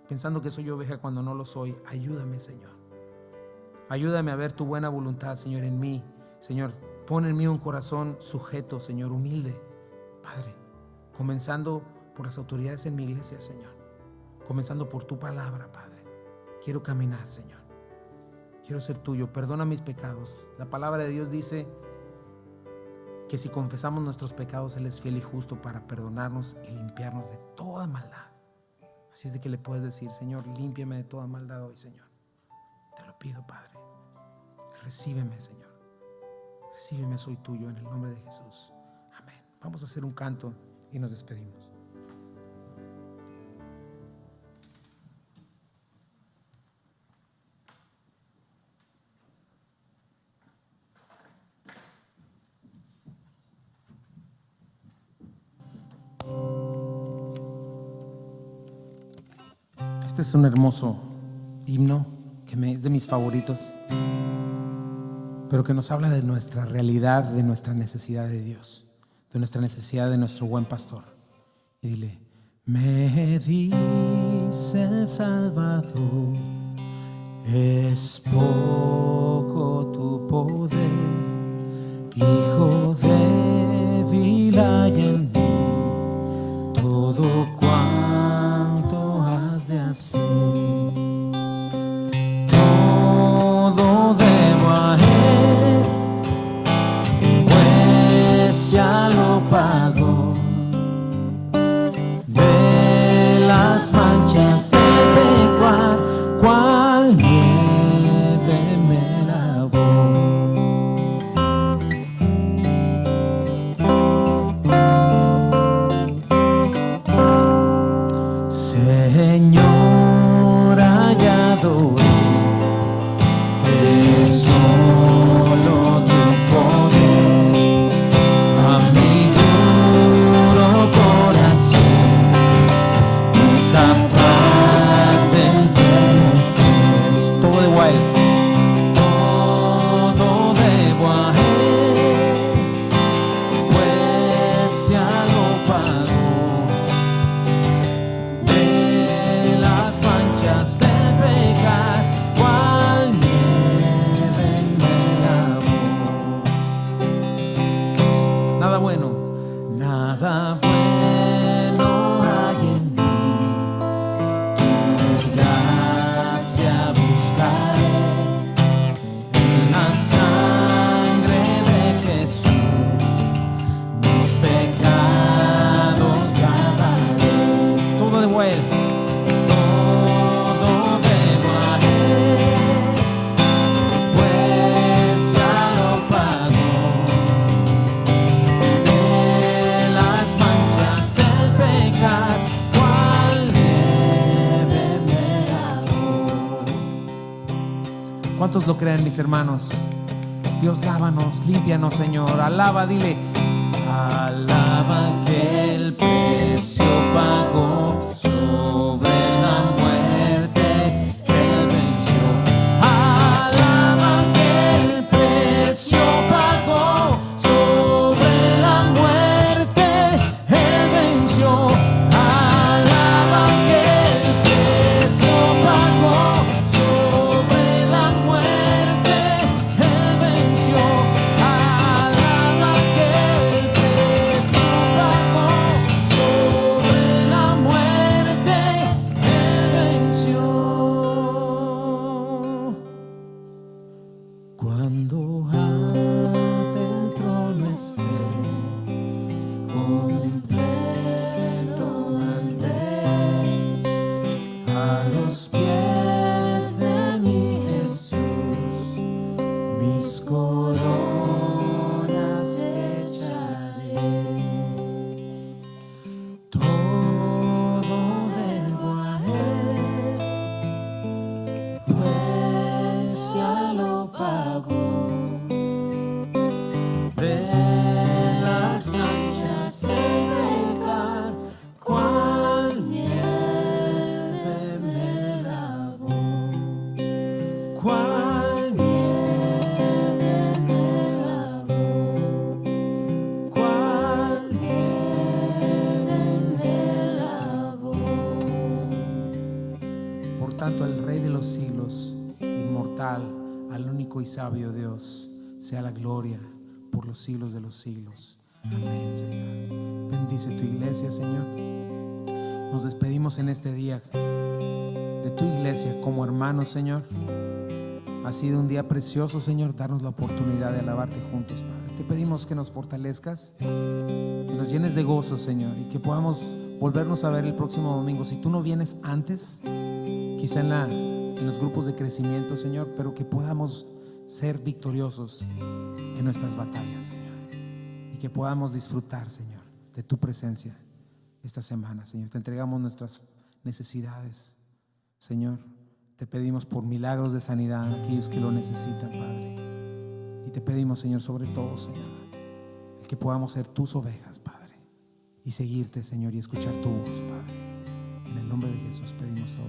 pensando que soy oveja cuando no lo soy. Ayúdame, Señor. Ayúdame a ver tu buena voluntad, Señor, en mí. Señor, pon en mí un corazón sujeto, Señor, humilde, Padre, comenzando por las autoridades en mi iglesia, Señor, comenzando por tu palabra, Padre. Quiero caminar, Señor. Quiero ser tuyo. Perdona mis pecados. La palabra de Dios dice que si confesamos nuestros pecados, Él es fiel y justo para perdonarnos y limpiarnos de toda maldad. Así es de que le puedes decir: Señor, límpiame de toda maldad hoy, Señor. Te lo pido, Padre. Recíbeme, Señor. Recíbeme, soy tuyo, en el nombre de Jesús. Amén. Vamos a hacer un canto y nos despedimos. Este es un hermoso himno de mis favoritos, pero que nos habla de nuestra realidad, de nuestra necesidad de Dios, de nuestra necesidad de nuestro buen pastor. Y dile: me dice el Salvador, es poco tu poder, hijo débil hay en mí, todo cuanto has de hacer. Todo debo a Él, pues ya lo pagó. De las manchas del pecado, cual Señor, hallado que solo tu poder a mi duro corazón es capaz de enternecer. Todo debo a Él, todo debo a Él, pues ya lo pagó. De las manchas del pecado, cual nieve me lavó. Nada bueno hay en mí, tu gracia buscaré, en la sangre de Jesús, mis pecados lavaré. Todo debo a Él, todo debo a Él, pues ya lo pagó. De las manchas del pecado, cual nieve me lavó. ¿Cuántos lo creen, mis hermanos? Dios, lávanos, límpianos, Señor. Alaba, dile. Alaba que el precio pagó sobre la muerte, Él venció. Alaba que el precio pagó sobre la muerte, Él venció. Alaba que el precio pagó sobre la muerte, Él venció. Alaba que el precio pagó sobre la muerte, Él venció. Cuando ante el trono esté, completo ante Él, a los pies de mi Jesús, mis coronas echaré. Todo debo a Él, pues ya lo pagó. De las manchas del pecado, cual nieve me lavó. Cual nieve me lavó. Cual nieve me lavó. Por tanto, al Rey de los siglos, inmortal, al único y sabio Dios, sea la gloria por los siglos de los siglos. Amén, Señor. Bendice tu iglesia, Señor. Nos despedimos en este día de tu iglesia como hermanos, Señor. Ha sido un día precioso, Señor, darnos la oportunidad de alabarte juntos, Padre. Te pedimos que nos fortalezcas, que nos llenes de gozo, Señor, y que podamos volvernos a ver el próximo domingo. Si tú no vienes antes, quizá en los grupos de crecimiento, Señor, pero que podamos ser victoriosos en nuestras batallas, Señor, y que podamos disfrutar, Señor, de tu presencia esta semana, Señor. Te entregamos nuestras necesidades, Señor. Te pedimos por milagros de sanidad a aquellos que lo necesitan, Padre. Y te pedimos, Señor, sobre todo, Señor, el que podamos ser tus ovejas, Padre, y seguirte, Señor, y escuchar tu voz, Padre. En el nombre de Jesús pedimos todo